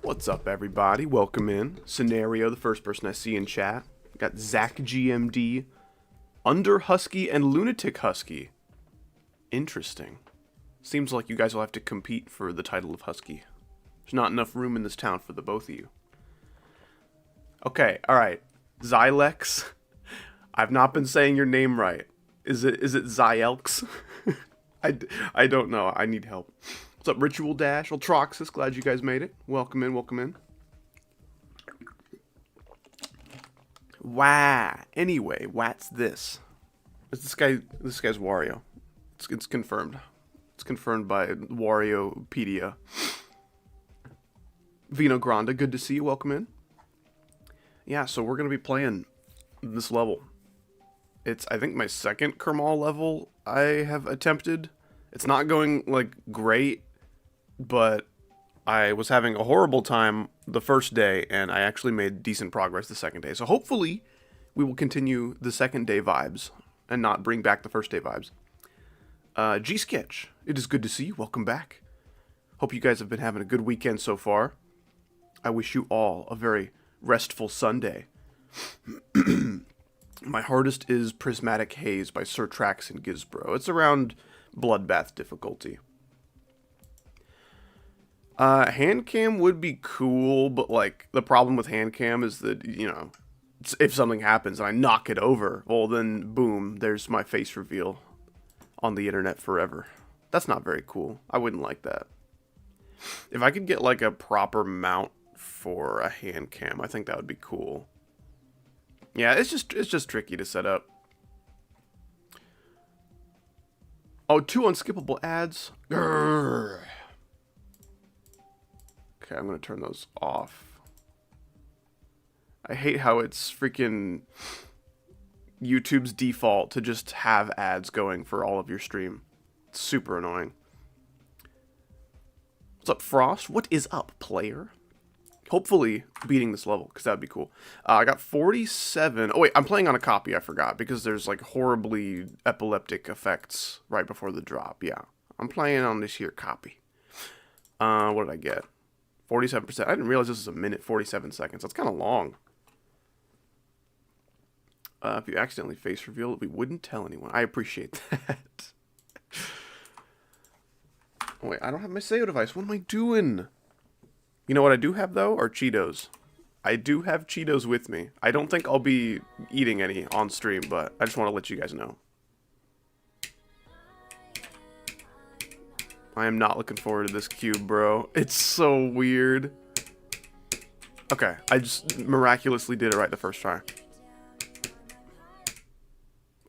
What's up, everybody? Welcome in. Scenario, the first person I see in chat. Got Zach GMD, Under Husky, and Lunatic Husky. Interesting. Seems like you guys will have to compete for the title of Husky. There's not enough room in this town for the both of you. Okay, alright. Xylex. I've not been saying your name right. Is it Xyelx? I don't know. I need help. What's up, Ritual Dash? Ultroxis, glad you guys made it. Welcome in, welcome in. Wow. Anyway, what's this? Is this guy's Wario. It's confirmed. It's confirmed by Wariopedia. Vino Granda, good to see you. Welcome in. Yeah, so we're going to be playing this level. It's, I think, my second Kermal level I have attempted. It's not going, like, great, but I was having a horrible time the first day, and I actually made decent progress the second day. So hopefully, we will continue the second day vibes, and not bring back the first day vibes. G-Sketch, it is good to see you. Welcome back. Hope you guys have been having a good weekend so far. I wish you all a very restful Sunday. My hardest is Prismatic Haze by Sir Trax and Gizbro. It's around Bloodbath difficulty. Hand cam would be cool, but like the problem with hand cam is that, you know, if something happens and I knock it over, well then boom, there's my face reveal on the internet forever. That's not very cool. I wouldn't like that. If I could get like a proper mount for a hand cam, I think that would be cool. Yeah, it's just tricky to set up. Oh, 2 unskippable ads. Grrr. Okay, I'm gonna turn those off. I hate how it's freaking YouTube's default to just have ads going for all of your stream. It's super annoying. What's up, Frost? What is up, player? Hopefully beating this level, because that would be cool. I got 47. Oh, wait, I'm playing on a copy, I forgot, because there's, like, horribly epileptic effects right before the drop. Yeah, I'm playing on this here copy. What did I get? 47%. I didn't realize this was a minute, 47 seconds. That's kind of long. If you accidentally face reveal it, we wouldn't tell anyone. I appreciate that. Oh, wait, I don't have my Sayo device. What am I doing? You know what I do have, though, are Cheetos. I do have Cheetos with me. I don't think I'll be eating any on stream, but I just want to let you guys know. I am not looking forward to this cube, bro. It's so weird. Okay, I just miraculously did it right the first try.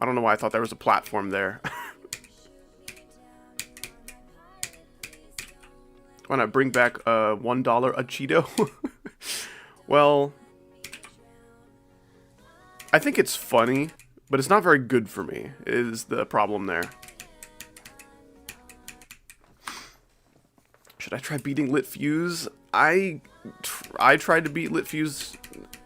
I don't know why I thought there was a platform there. Why not bring back $1 a Cheeto? Well, I think it's funny, but it's not very good for me, is the problem there. Should I try beating Lit Fuse? I tried to beat Lit Fuse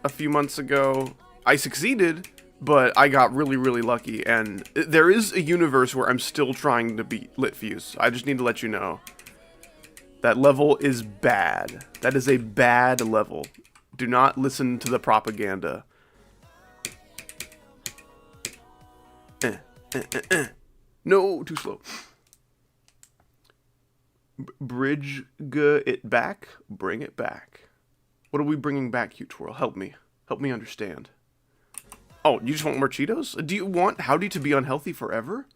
a few months ago. I succeeded, but I got really, really lucky, and there is a universe where I'm still trying to beat Lit Fuse. I just need to let you know. That level is bad. That is a bad level. Do not listen to the propaganda. No, too slow. Bridge it back. Bring it back. What are we bringing back, Cute Twirl? Help me. Help me understand. Oh, you just want more Cheetos? Do you want Howdy to be unhealthy forever?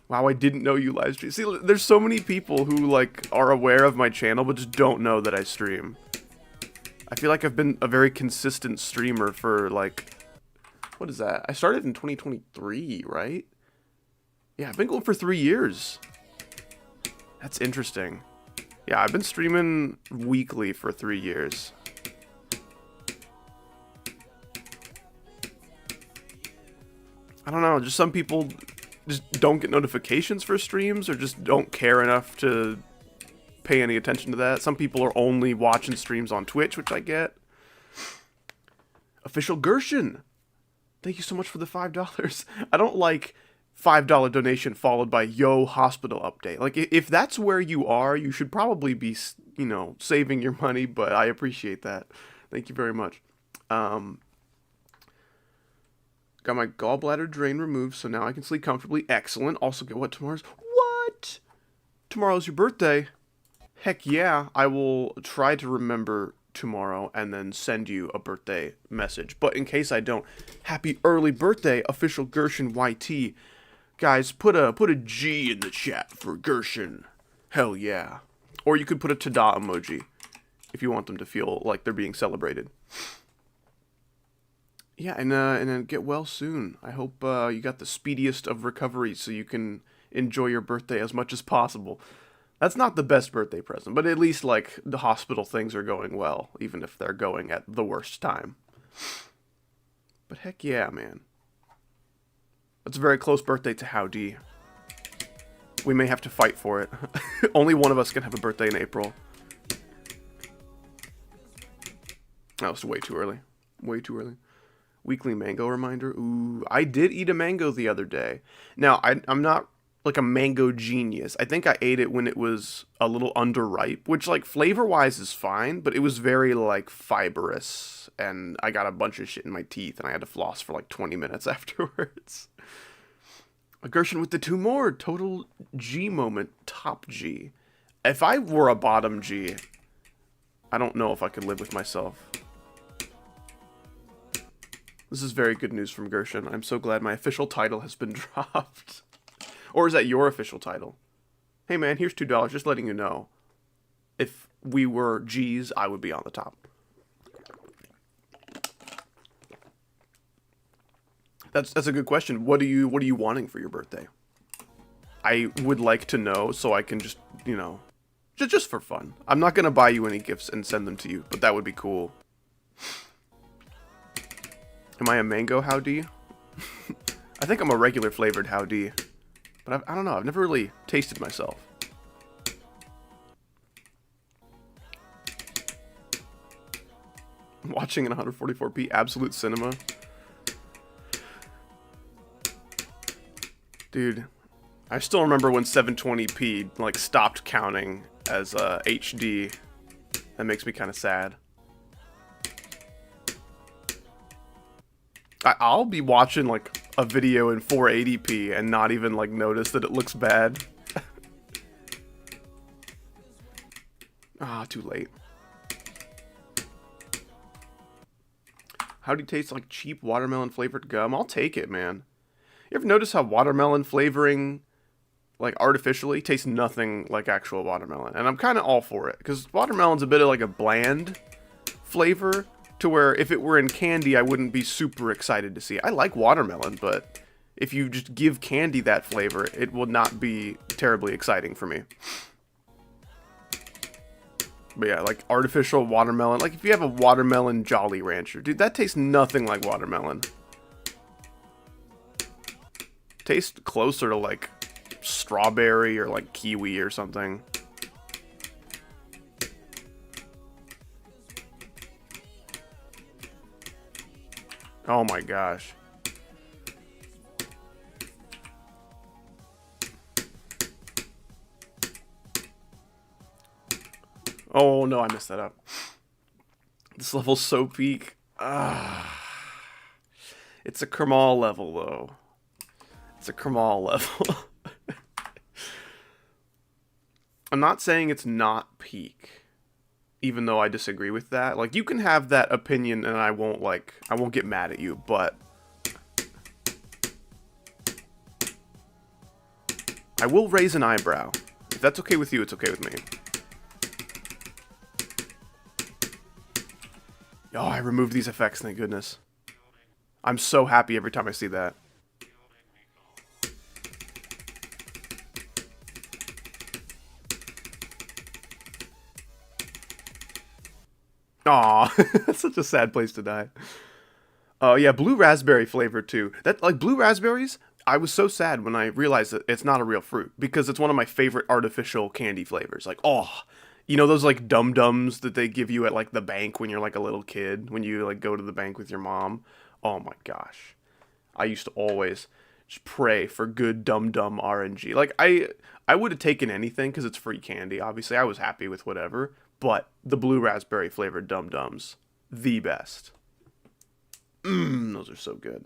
Wow, I didn't know you live stream. See, there's so many people who, like, are aware of my channel, but just don't know that I stream. I feel like I've been a very consistent streamer for, like, what is that? I started in 2023, right? Yeah, I've been going for 3 years. That's interesting. Yeah, I've been streaming weekly for 3 years. I don't know, just some people just don't get notifications for streams or just don't care enough to pay any attention to that. Some people are only watching streams on Twitch, which I get. Official Gershon, thank you so much for the $5. I don't like $5 donation followed by yo hospital update. Like, if that's where you are, you should probably be, you know, saving your money, but I appreciate that. Thank you very much. Got my gallbladder drain removed, so now I can sleep comfortably. Excellent. Also, get what tomorrow's? What? Tomorrow's your birthday. Heck yeah. I will try to remember tomorrow and then send you a birthday message. But in case I don't, happy early birthday, official Gershon YT. Guys, put a G in the chat for Gershon. Hell yeah. Or you could put a ta-da emoji if you want them to feel like they're being celebrated. Yeah, and then get well soon. I hope you got the speediest of recoveries so you can enjoy your birthday as much as possible. That's not the best birthday present, but at least, like, the hospital things are going well, even if they're going at the worst time. But heck yeah, man. That's a very close birthday to Howdy. We may have to fight for it. Only one of us can have a birthday in April. That was way too early. Way too early. Weekly mango reminder. Ooh, I did eat a mango the other day. Now, I'm not like a mango genius. I think I ate it when it was a little underripe, which, like, flavor-wise is fine, but it was very, like, fibrous, and I got a bunch of shit in my teeth, and I had to floss for, like, 20 minutes afterwards. A Gershon with the 2 more. Total G moment. Top G. If I were a bottom G, I don't know if I could live with myself. This is very good news from Gershon. I'm so glad my official title has been dropped. Or is that your official title? Hey man, here's $2, just letting you know. If we were G's, I would be on the top. That's a good question. What are you wanting for your birthday? I would like to know so I can just, you know, just for fun. I'm not gonna buy you any gifts and send them to you, but that would be cool. Am I a mango Howdy? I think I'm a regular flavored Howdy. But I don't know, I've never really tasted myself. Watching in 144p, absolute cinema. Dude, I still remember when 720p, like, stopped counting as HD. That makes me kind of sad. I'll be watching, like, a video in 480p and not even, like, notice that it looks bad. Ah, too late. How do you taste like cheap watermelon flavored gum? I'll take it, man. You ever notice how watermelon flavoring, like, artificially tastes nothing like actual watermelon? And I'm kind of all for it, because watermelon's a bit of, like, a bland flavor, to where if it were in candy, I wouldn't be super excited to see it. I like watermelon, but if you just give candy that flavor, it will not be terribly exciting for me. But yeah, like, artificial watermelon. Like, if you have a watermelon Jolly Rancher, dude, that tastes nothing like watermelon. Tastes closer to, like, strawberry or, like, kiwi or something. Oh my gosh. Oh no, I messed that up. This level's so peak. It's a Kermal level, though. It's a Kermal level. I'm not saying it's not peak, even though I disagree with that. Like, you can have that opinion and I won't get mad at you, but I will raise an eyebrow. If that's okay with you, it's okay with me. Oh, I removed these effects, thank goodness. I'm so happy every time I see that. Aw, that's such a sad place to die. Oh, yeah, blue raspberry flavor, too. That, like, blue raspberries, I was so sad when I realized that it's not a real fruit, because it's one of my favorite artificial candy flavors. Like, oh, you know those, like, dum-dums that they give you at, like, the bank when you're, like, a little kid? When you, like, go to the bank with your mom? Oh, my gosh. I used to always Just pray for good dum-dum RNG. Like, I would have taken anything because it's free candy. Obviously, I was happy with whatever. But the blue raspberry flavored dum-dums, the best. Those are so good.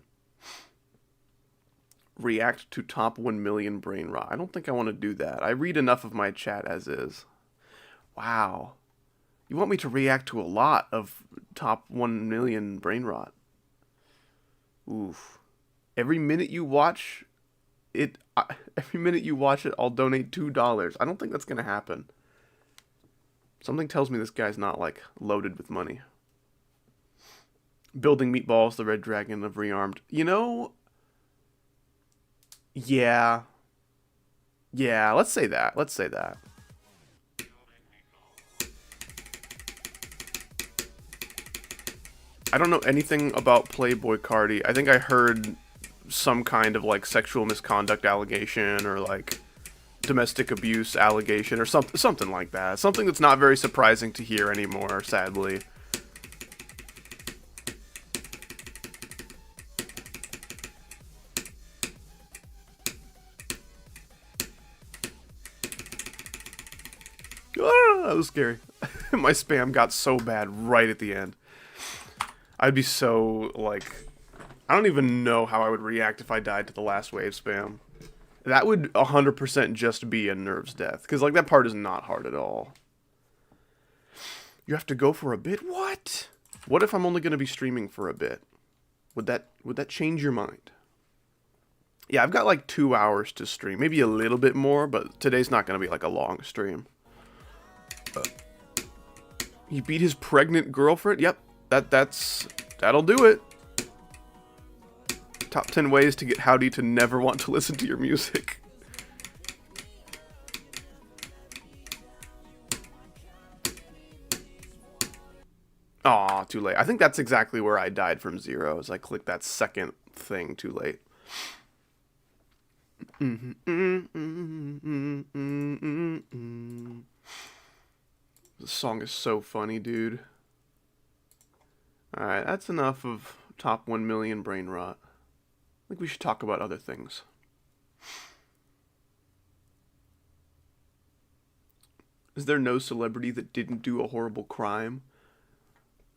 React to top 1 million brain rot. I don't think I want to do that. I read enough of my chat as is. Wow. You want me to react to a lot of top 1 million brain rot. Oof. Every minute you watch it, I'll donate $2. I don't think that's going to happen. Something tells me this guy's not, like, loaded with money. Building Meatballs, the Red Dragon of Rearmed. You know, yeah. Yeah, let's say that. Let's say that. I don't know anything about Playboy Cardi. I think I heard some kind of, like, sexual misconduct allegation or, like, domestic abuse allegation or something like that. Something that's not very surprising to hear anymore, sadly. Ah, that was scary. My spam got so bad right at the end. I'd be so, like... I don't even know how I would react if I died to the last wave spam. That would 100% just be a nerves death. Because, like, that part is not hard at all. You have to go for a bit? What? What if I'm only going to be streaming for a bit? Would that change your mind? Yeah, I've got, like, 2 hours to stream. Maybe a little bit more, but today's not going to be, like, a long stream. He beat his pregnant girlfriend? Yep. That'll do it. Top 10 ways to get Howdy to never want to listen to your music. Aw, too late. I think that's exactly where I died from zero, as I clicked that second thing too late. This song is so funny, dude. Alright, that's enough of top 1 million brain rot. I think we should talk about other things. Is there no celebrity that didn't do a horrible crime?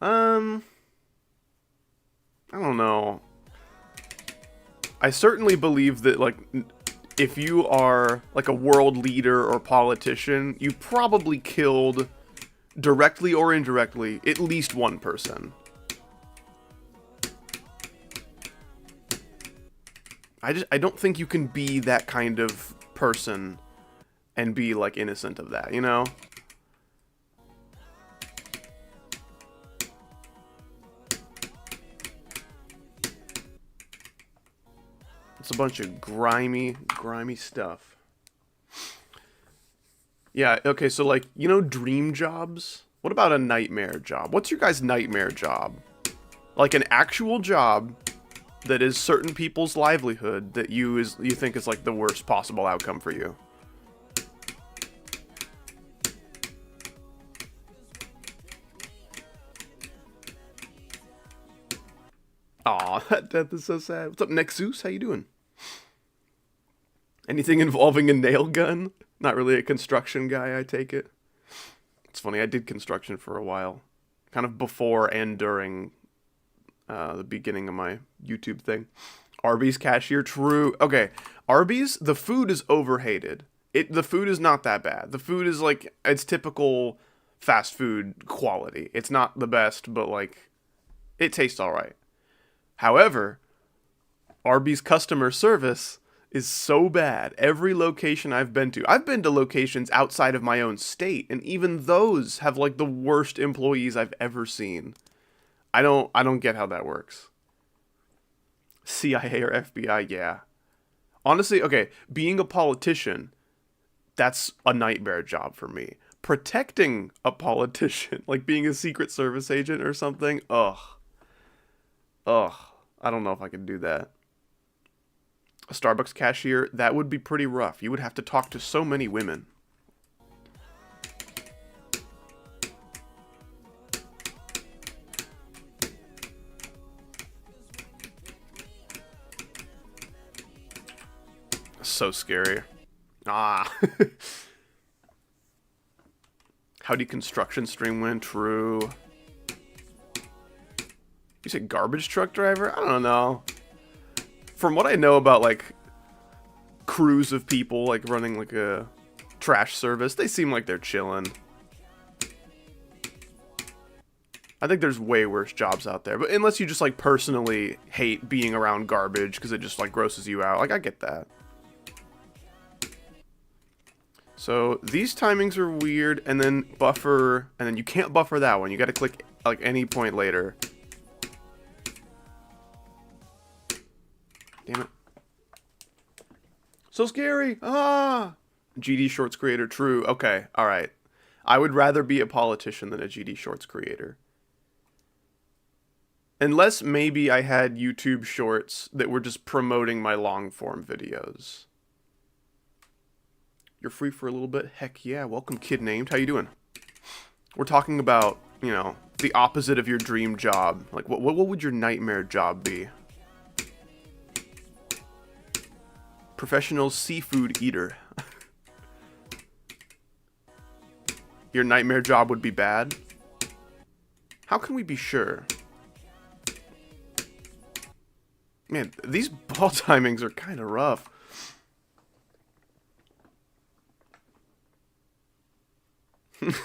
I don't know. I certainly believe that, like, if you are, like, a world leader or politician, you probably killed, directly or indirectly, at least one person. I don't think you can be that kind of person and be, like, innocent of that, you know? It's a bunch of grimy stuff. Yeah, okay, so, like, you know dream jobs? What about a nightmare job? What's your guys' nightmare job? Like, an actual job that is certain people's livelihood that you think is, like, the worst possible outcome for you. Aw, that death is so sad. What's up, Nexus? How you doing? Anything involving a nail gun? Not really a construction guy, I take it. It's funny, I did construction for a while. Kind of before and during the beginning of my YouTube thing. Arby's cashier, true. Okay, Arby's, the food is overhated. The food is not that bad. The food is, like, it's typical fast food quality. It's not the best, but, like, it tastes alright. However, Arby's customer service is so bad. Every location I've been to locations outside of my own state, and even those have, like, the worst employees I've ever seen. I don't get how that works. CIA or FBI, yeah. Honestly, okay, being a politician, that's a nightmare job for me. Protecting a politician, like being a Secret Service agent or something, ugh. I don't know if I could do that. A Starbucks cashier, that would be pretty rough. You would have to talk to so many women. so scary. Ah. How deconstruction stream went? True. You say garbage truck driver? I don't know. From what I know about, like, crews of people, like, running, like, a trash service, they seem like they're chilling. I think there's way worse jobs out there. But unless you just, like, personally hate being around garbage because it just, like, grosses you out. Like, I get that. So, these timings are weird, and then buffer, and then you can't buffer that one. You gotta click, like, any point later. Damn it. So scary! Ah! GD Shorts creator, true. Okay, alright. I would rather be a politician than a GD Shorts creator. Unless maybe I had YouTube Shorts that were just promoting my long-form videos. You're free for a little bit? Heck yeah. Welcome, Kid Named. How you doing? We're talking about, you know, the opposite of your dream job. Like, what would your nightmare job be? Professional seafood eater. Your nightmare job would be bad? How can we be sure? Man, these ball timings are kind of rough.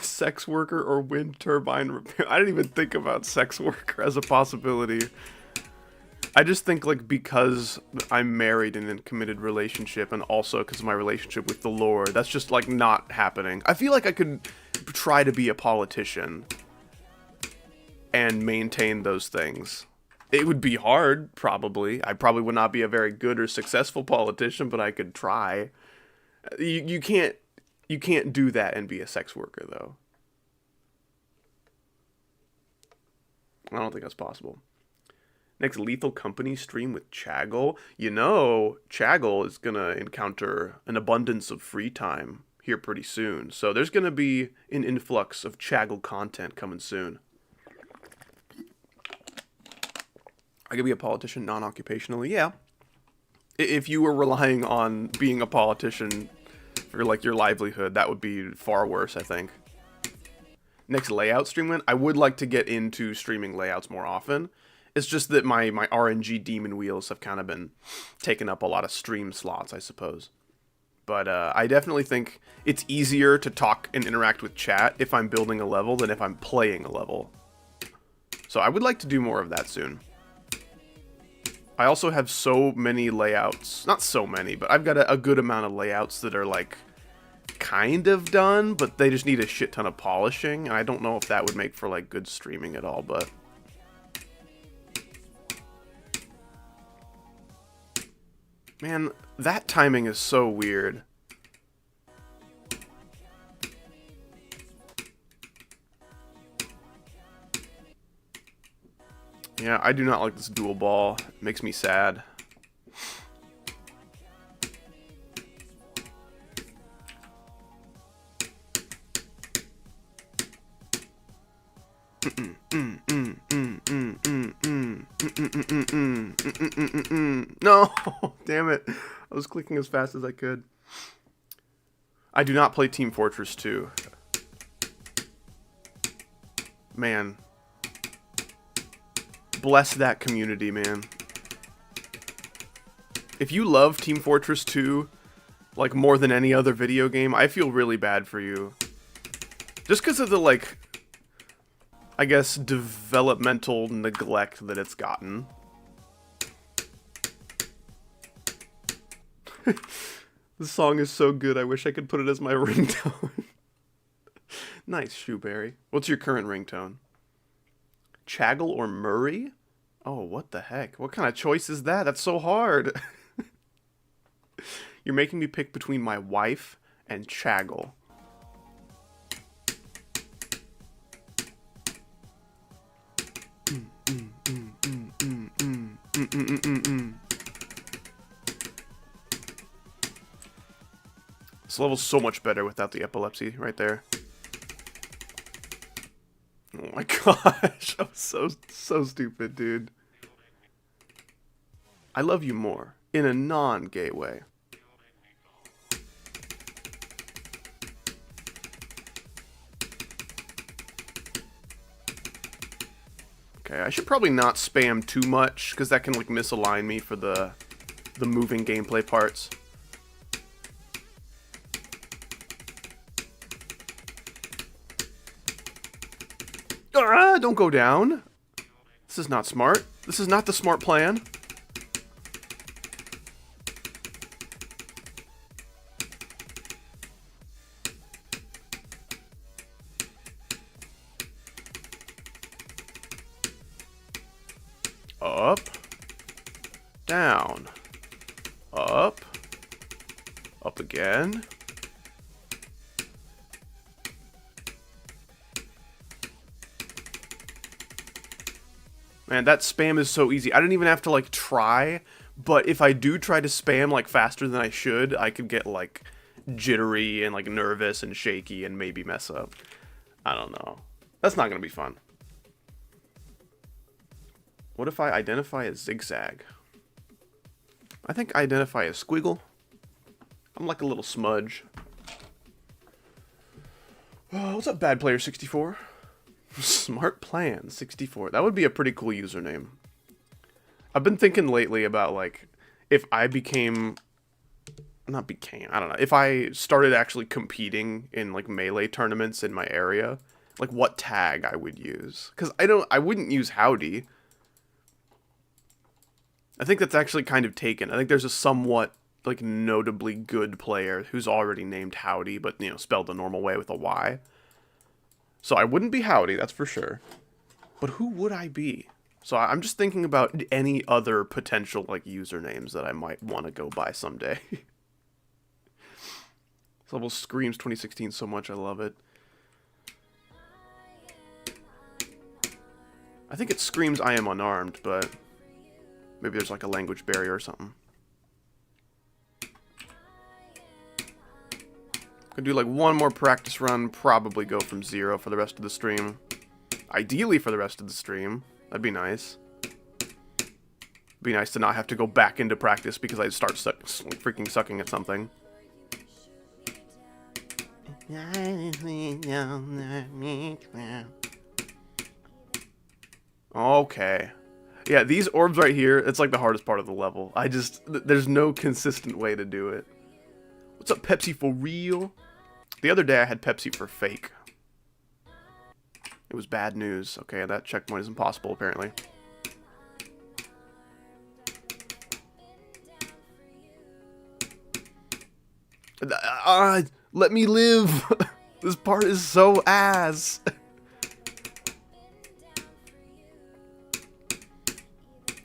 Sex worker or wind turbine repair. I didn't even think about sex worker as a possibility. I just think, like, because I'm married in a committed relationship, and also because of my relationship with the Lord, that's just, like, not happening. I feel like I could try to be a politician and maintain those things. It would be hard, probably. I probably would not be a very good or successful politician, but I could try. You can't do that and be a sex worker, though. I don't think that's possible. Next Lethal Company stream with Chaggle. You know, Chaggle is going to encounter an abundance of free time here pretty soon. So there's going to be an influx of Chaggle content coming soon. I could be a politician non-occupationally, yeah. If you were relying on being a politician for, like, your livelihood, that would be far worse, I think. Next layout stream win. I would like to get into streaming layouts more often. It's just that my RNG demon wheels have kind of been taking up a lot of stream slots, I suppose. But I definitely think it's easier to talk and interact with chat if I'm building a level than if I'm playing a level. So I would like to do more of that soon. I also have so many layouts. Not so many, but I've got a good amount of layouts that are, like, kind of done, but they just need a shit ton of polishing. And I don't know if that would make for, like, good streaming at all, but... Man, that timing is so weird. Yeah, I do not like this dual ball. It makes me sad. No, damn it. I was clicking as fast as I could. I do not play Team Fortress 2. Man. Bless that community, man. If you love Team Fortress 2, like, more than any other video game, I feel really bad for you. Just because of the, like, I guess, developmental neglect that it's gotten. This song is so good, I wish I could put it as my ringtone. Nice, Shoeberry. What's your current ringtone? Chaggle or Murray? Oh, what the heck? What kind of choice is that? That's so hard. You're making me pick between my wife and Chaggle. This level's so much better without the epilepsy right there. Oh my gosh, I'm so stupid, dude. I love you more, in a non-gay way. Okay, I should probably not spam too much, because that can, like, misalign me for the moving gameplay parts. Ah, don't go down. This is not smart. This is not the smart plan. Up. Down. Up. Up again. Man, that spam is so easy. I don't even have to, like, try. But if I do try to spam, like, faster than I should, I could get, like, jittery and, like, nervous and shaky and maybe mess up. I don't know. That's not going to be fun. What if I identify a zigzag? I think I identify a squiggle. I'm like a little smudge. Oh, what's up, Bad Player 64? Smart Plan 64. That would be a pretty cool username. I've been thinking lately about, like, if I became... Not became, I don't know. If I started actually competing in, like, melee tournaments in my area, like, what tag I would use. Because I wouldn't use Howdy. I think that's actually kind of taken. I think there's a somewhat, like, notably good player who's already named Howdy, but, you know, spelled the normal way with a Y. So I wouldn't be Howdy, that's for sure. But who would I be? So I'm just thinking about any other potential, like, usernames that I might want to go by someday. This level screams 2016 so much, I love it. I think it screams I am unarmed, but maybe there's, like, a language barrier or something. Could do, like, one more practice run, probably go from 0 for the rest of the stream. Ideally for the rest of the stream. That'd be nice. Be nice to not have to go back into practice because I'd start freaking sucking at something. Okay. Yeah, these orbs right here, it's like the hardest part of the level. There's no consistent way to do it. What's up, Pepsi for real? The other day I had Pepsi for fake. It was bad news. Okay, that checkpoint is impossible, apparently. Let me live! This part is so ass!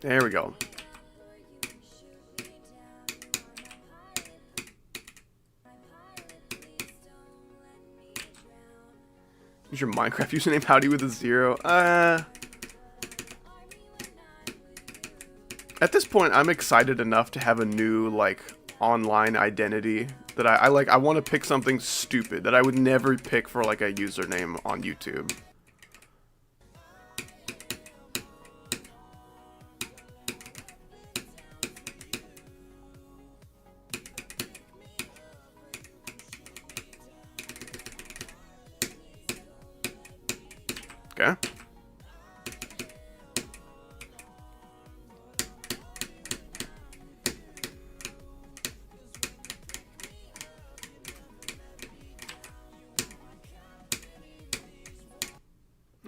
There we go. Is your Minecraft username Howdy with a 0? At this point, I'm excited enough to have a new, like, online identity that I want to pick something stupid that I would never pick for, like, a username on YouTube. Okay.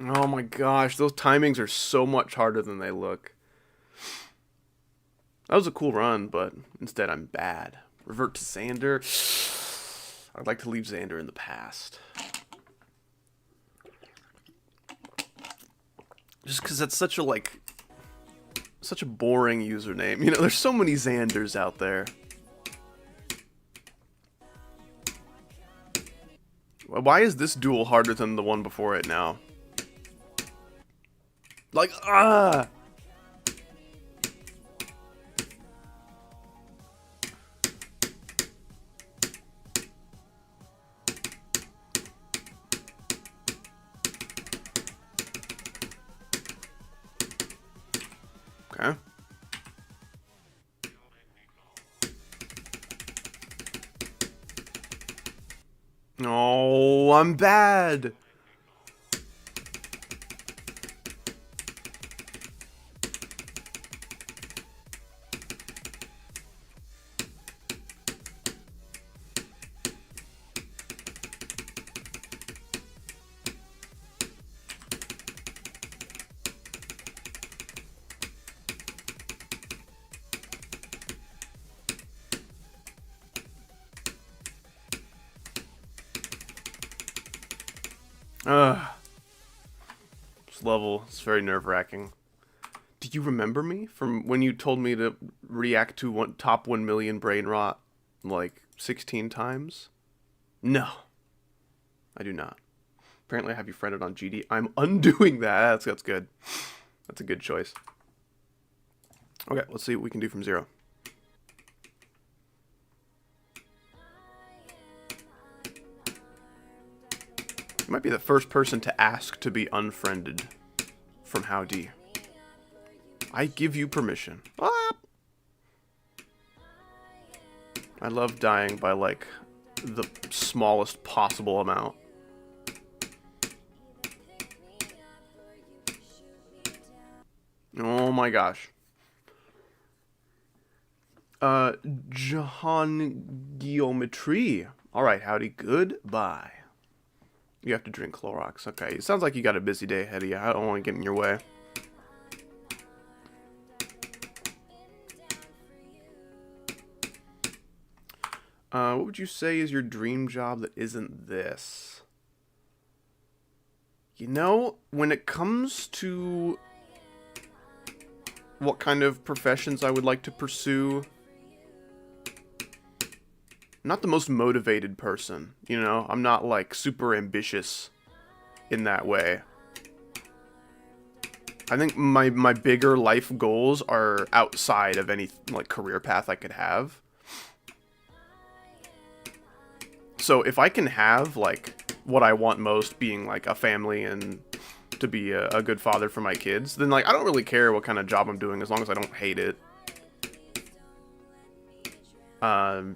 Oh my gosh, those timings are so much harder than they look. That was a cool run, but instead I'm bad. Revert to Xander. I'd like to leave Xander in the past. Just because that's such a, like, such a boring username. You know, there's so many Xanders out there. Why is this duel harder than the one before it now? Like, ah! Okay. Oh, I'm bad. This level is very nerve-wracking. Do you remember me from when you told me to react to top 1 million brain rot like 16 times? No, I do not. Apparently I have you friended on GD. I'm undoing that. That's good. That's a good choice. Okay, let's see what we can do from 0. You might be the first person to ask to be unfriended from Howdy. I give you permission. Ah! I love dying by, like, the smallest possible amount. Oh my gosh. Geometry. Alright, Howdy, goodbye. You have to drink Clorox. Okay, it sounds like you got a busy day ahead of you. I don't want to get in your way. What would you say is your dream job that isn't this? You know, when it comes to what kind of professions I would like to pursue, I'm not the most motivated person, you know? I'm not, like, super ambitious in that way. I think my bigger life goals are outside of any, like, career path I could have. So if I can have, like, what I want most being, like, a family and to be a good father for my kids, then, like, I don't really care what kind of job I'm doing as long as I don't hate it.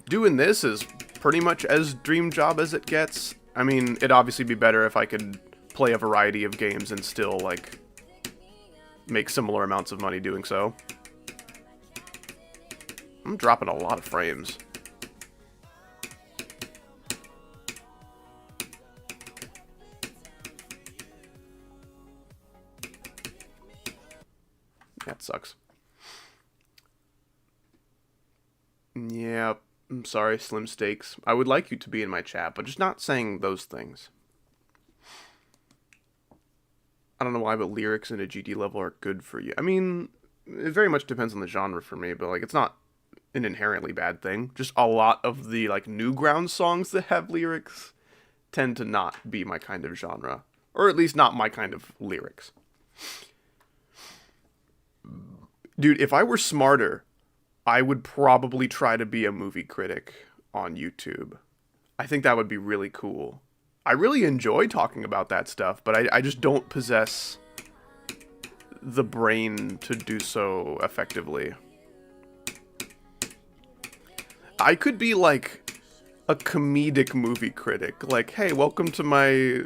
Doing this is pretty much as dream job as it gets. I mean, it'd obviously be better if I could play a variety of games and still, like, make similar amounts of money doing so. I'm dropping a lot of frames. That sucks. Yeah, I'm sorry, Slim Steaks. I would like you to be in my chat, but just not saying those things. I don't know why, but lyrics in a GD level are good for you. I mean, it very much depends on the genre for me, but, like, it's not an inherently bad thing. Just a lot of the, like, Newgrounds songs that have lyrics tend to not be my kind of genre. Or at least not my kind of lyrics. Dude, if I were smarter, I would probably try to be a movie critic on YouTube. I think that would be really cool. I really enjoy talking about that stuff, but I just don't possess the brain to do so effectively. I could be, like, a comedic movie critic. Like, hey, welcome to my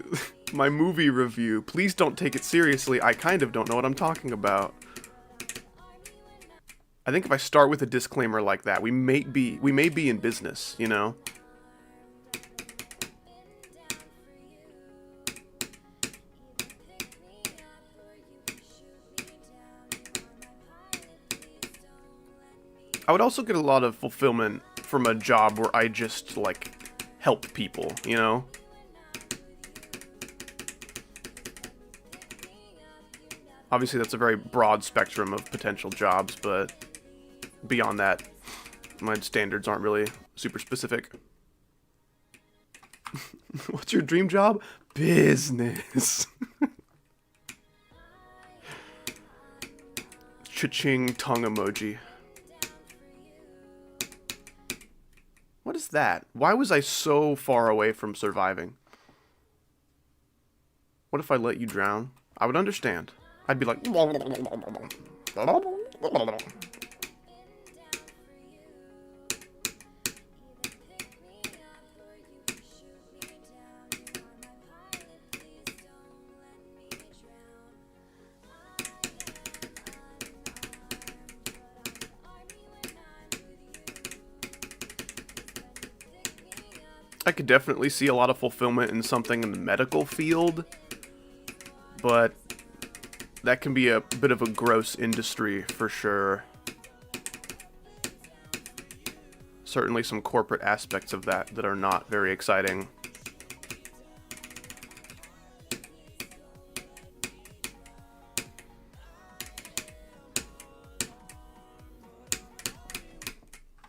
my movie review. Please don't take it seriously. I kind of don't know what I'm talking about. I think if I start with a disclaimer like that, we may be in business, you know? I would also get a lot of fulfillment from a job where I just, like, help people, you know? Obviously, that's a very broad spectrum of potential jobs, but beyond that, my standards aren't really super specific. What's your dream job? Business. Cha-ching tongue emoji. What is that? Why was I so far away from surviving? What if I let you drown? I would understand. I'd be like... I could definitely see a lot of fulfillment in something in the medical field, but that can be a bit of a gross industry for sure. Certainly some corporate aspects of that are not very exciting.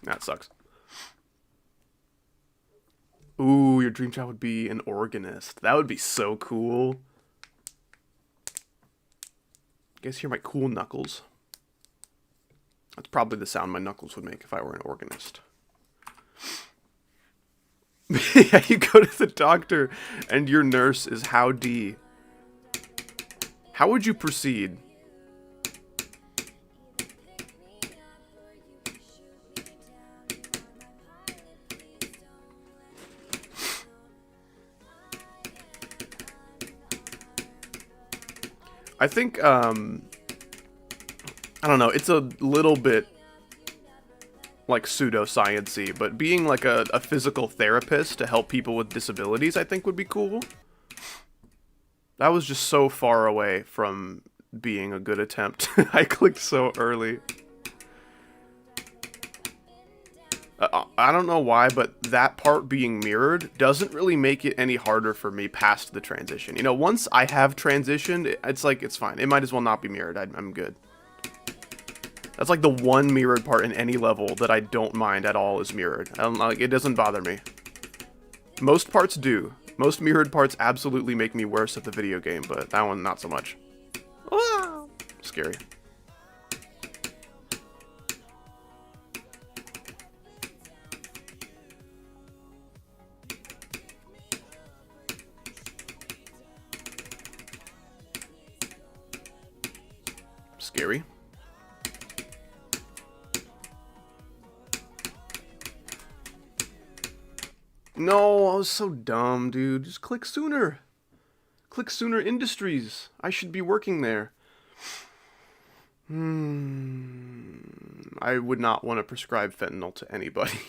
That sucks. Ooh, your dream job would be an organist. That would be so cool. You guys hear my cool knuckles? That's probably the sound my knuckles would make if I were an organist. Yeah, you go to the doctor and your nurse is howdy. How would you proceed? I think, I don't know, it's a little bit, like, pseudoscience-y, but being, like, a physical therapist to help people with disabilities, I think would be cool. That was just so far away from being a good attempt. I clicked so early. I don't know why, but that part being mirrored doesn't really make it any harder for me past the transition. You know, once I have transitioned, it's like, it's fine. It might as well not be mirrored. I'm good. That's like the one mirrored part in any level that I don't mind at all is mirrored. Like, it doesn't bother me. Most parts do. Most mirrored parts absolutely make me worse at the video game, but that one, not so much. Ah, scary. Scary. No, I was so dumb, dude. Just click sooner. Click Sooner Industries. I should be working there. I would not want to prescribe fentanyl to anybody.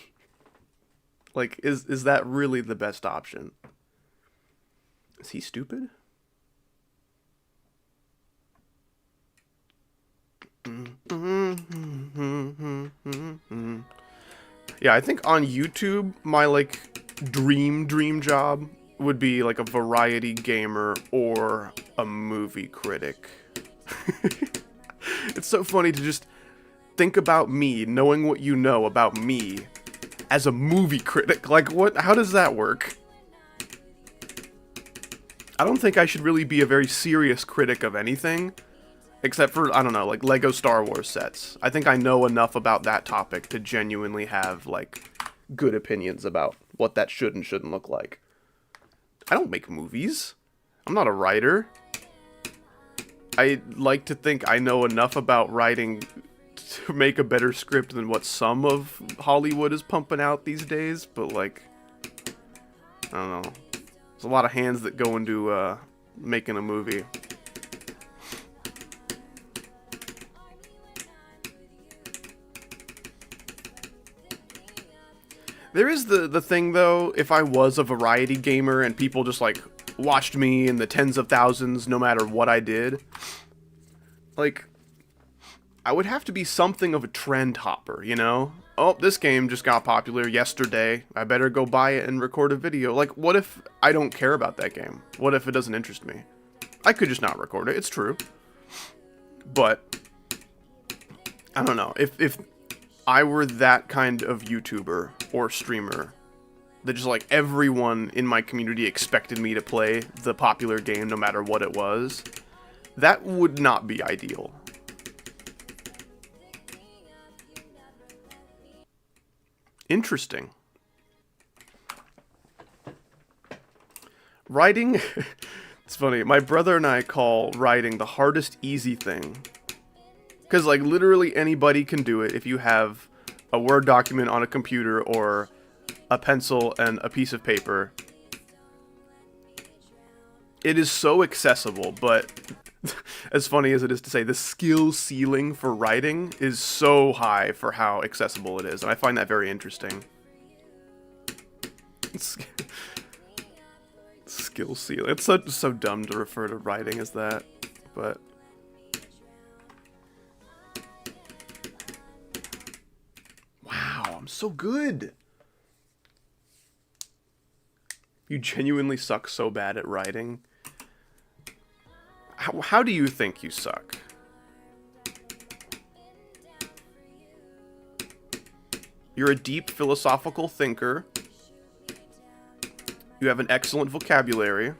Like, is that really the best option? Is he stupid? Yeah, I think on YouTube, my, like, dream job would be, like, a variety gamer or a movie critic. It's so funny to just think about me, knowing what you know about me, as a movie critic. Like, what? How does that work? I don't think I should really be a very serious critic of anything. Except for, I don't know, like Lego Star Wars sets. I think I know enough about that topic to genuinely have, like, good opinions about what that should and shouldn't look like. I don't make movies. I'm not a writer. I like to think I know enough about writing to make a better script than what some of Hollywood is pumping out these days, but, like, I don't know. There's a lot of hands that go into making a movie. There is the thing, though, if I was a variety gamer and people just, like, watched me in the tens of thousands no matter what I did, like, I would have to be something of a trend hopper, you know? Oh, this game just got popular yesterday. I better go buy it and record a video. Like, what if I don't care about that game? What if it doesn't interest me? I could just not record it, it's true. But, I don't know, if I were that kind of YouTuber or streamer that just, like, everyone in my community expected me to play the popular game no matter what it was, that would not be ideal. Interesting. Writing, it's funny, my brother and I call writing the hardest easy thing. Because, like, literally anybody can do it if you have a Word document on a computer or a pencil and a piece of paper. It is so accessible, but as funny as it is to say, the skill ceiling for writing is so high for how accessible it is, and I find that very interesting. Skill ceiling. It's so dumb to refer to writing as that, but... Wow, I'm so good! You genuinely suck so bad at writing. How do you think you suck? You're a deep philosophical thinker. You have an excellent vocabulary.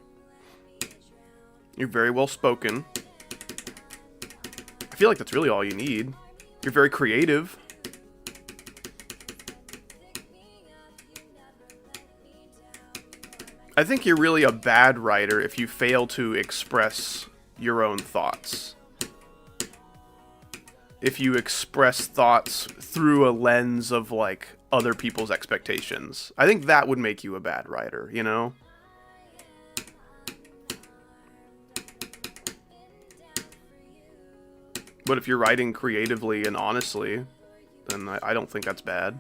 You're very well spoken. I feel like that's really all you need. You're very creative. I think you're really a bad writer if you fail to express your own thoughts. If you express thoughts through a lens of, like, other people's expectations. I think that would make you a bad writer, you know? But if you're writing creatively and honestly, then I don't think that's bad.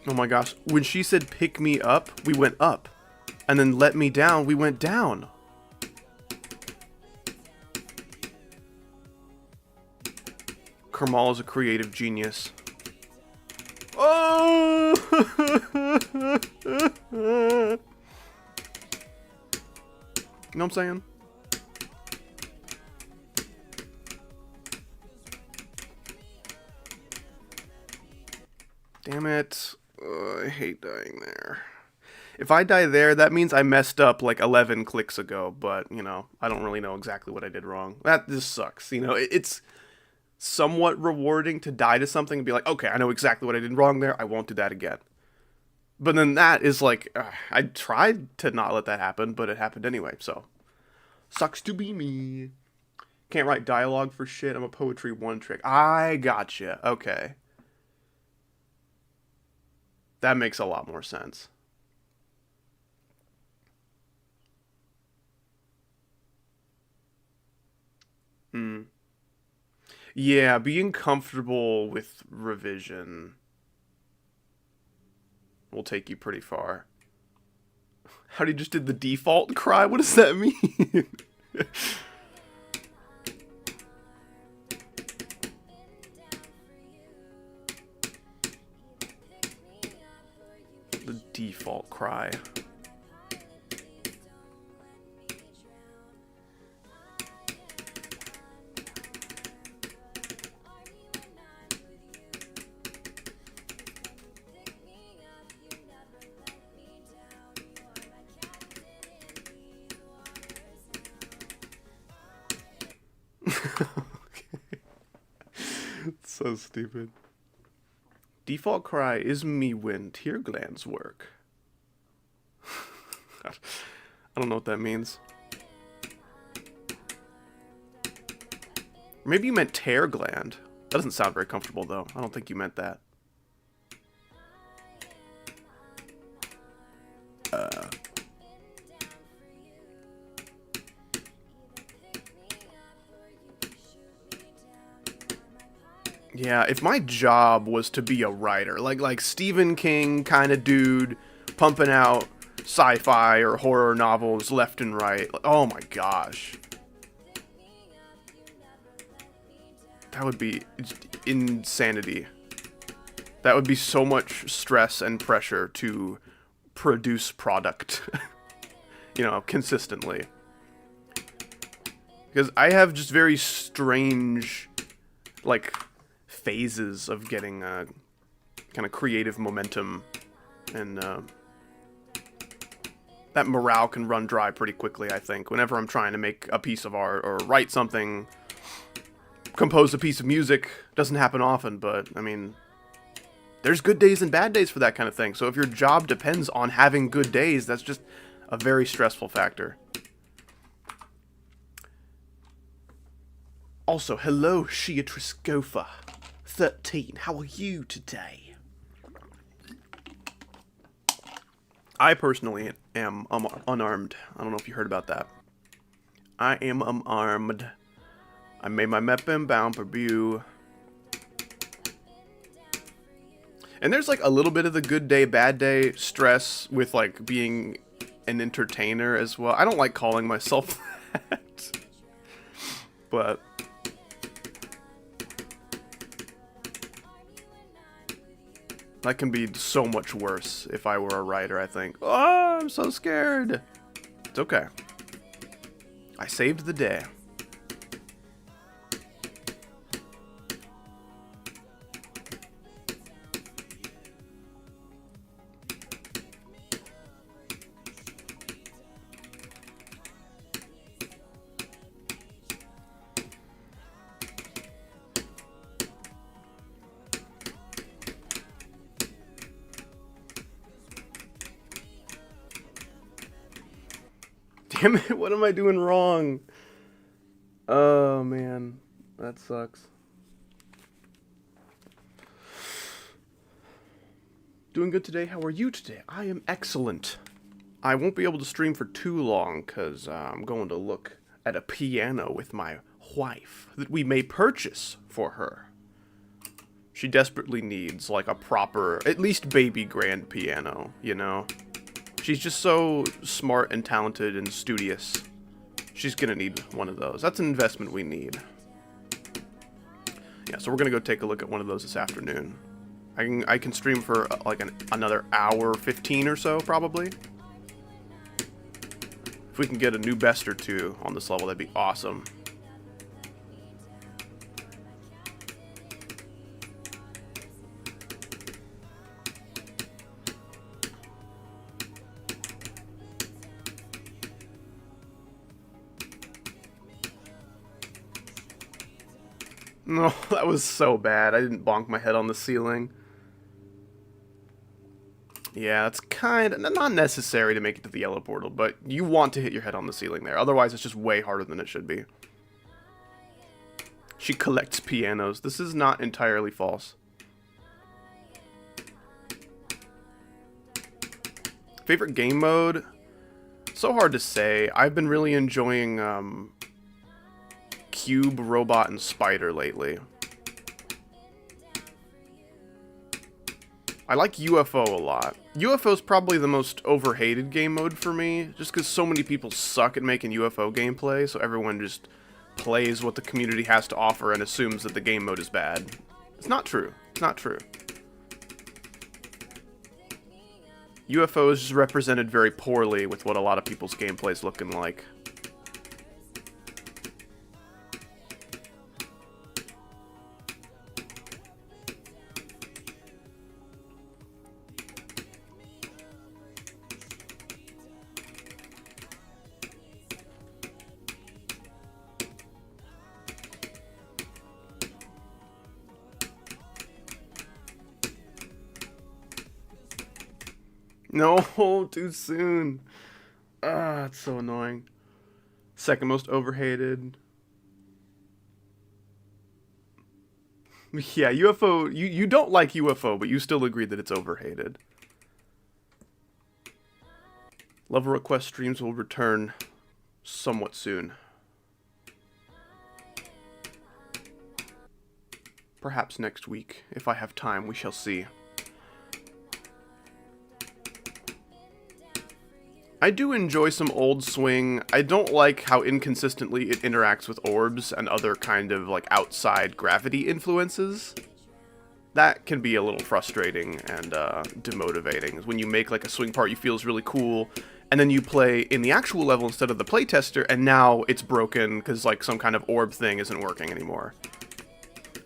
Oh my gosh, when she said pick me up, we went up. And then let me down, we went down. Kermal is a creative genius. Oh! You know what I'm saying? Damn it. I hate dying there. If I die there, that means I messed up like 11 clicks ago, but, you know, I don't really know exactly what I did wrong. That just sucks, you know, it's somewhat rewarding to die to something and be like, okay, I know exactly what I did wrong there, I won't do that again. But then that is like, I tried to not let that happen, but it happened anyway, so. Sucks to be me. Can't write dialogue for shit, I'm a poetry one trick. I gotcha, okay. That makes a lot more sense. Yeah, being comfortable with revision will take you pretty far. How you just did the default cry? What does that mean? The default cry. So stupid. Default cry is me when tear glands work. I don't know what that means. Maybe you meant tear gland. That doesn't sound very comfortable though. I don't think you meant that. Yeah, if my job was to be a writer, like Stephen King kind of dude, pumping out sci-fi or horror novels left and right, oh my gosh. That would be insanity. That would be so much stress and pressure to produce product, you know, consistently. Because I have just very strange, like, phases of getting kind of creative momentum, and that morale can run dry pretty quickly, I think, whenever I'm trying to make a piece of art or write something, compose a piece of music. Doesn't happen often, but I mean, there's good days and bad days for that kind of thing. So if your job depends on having good days, that's just a very stressful factor. Also, hello, Sheatrice Gopher 13. How are you today? I personally am unarmed. I don't know if you heard about that. I am unarmed. I made my mep inbound for view. And there's like a little bit of the good day, bad day stress with like being an entertainer as well. I don't like calling myself that. But That can be so much worse if I were a writer, I think. Oh, I'm so scared. It's okay. I saved the day. Damn it, what am I doing wrong? Oh, man. That sucks. Doing good today? How are you today? I am excellent. I won't be able to stream for too long, because I'm going to look at a piano with my wife that we may purchase for her. She desperately needs, like, a proper, at least baby grand piano, you know? She's just so smart and talented and studious. She's gonna need one of those. That's an investment we need. Yeah, so we're gonna go take a look at one of those this afternoon. I can stream for like another hour 15 or so, probably. If we can get a new best or two on this level, that'd be awesome. No, that was so bad. I didn't bonk my head on the ceiling. Yeah, it's kind of not necessary to make it to the yellow portal, but you want to hit your head on the ceiling there. Otherwise, it's just way harder than it should be. She collects pianos. This is not entirely false. Favorite game mode? So hard to say. I've been really enjoying Cube, Robot, and Spider lately. I like UFO a lot. UFO is probably the most overhated game mode for me, just because so many people suck at making UFO gameplay, so everyone just plays what the community has to offer and assumes that the game mode is bad. It's not true. It's not true. UFO is just represented very poorly with what a lot of people's gameplay is looking like. No, too soon. Ah, it's so annoying. Second most overhated. Yeah, UFO, you don't like UFO, but you still agree that it's overhated. Level request streams will return somewhat soon. Perhaps next week. If I have time, we shall see. I do enjoy some old swing. I don't like how inconsistently it interacts with orbs and other kind of like outside gravity influences. That can be a little frustrating and demotivating. When you make like a swing part you feel is really cool, and then you play in the actual level instead of the playtester, and now it's broken because like some kind of orb thing isn't working anymore.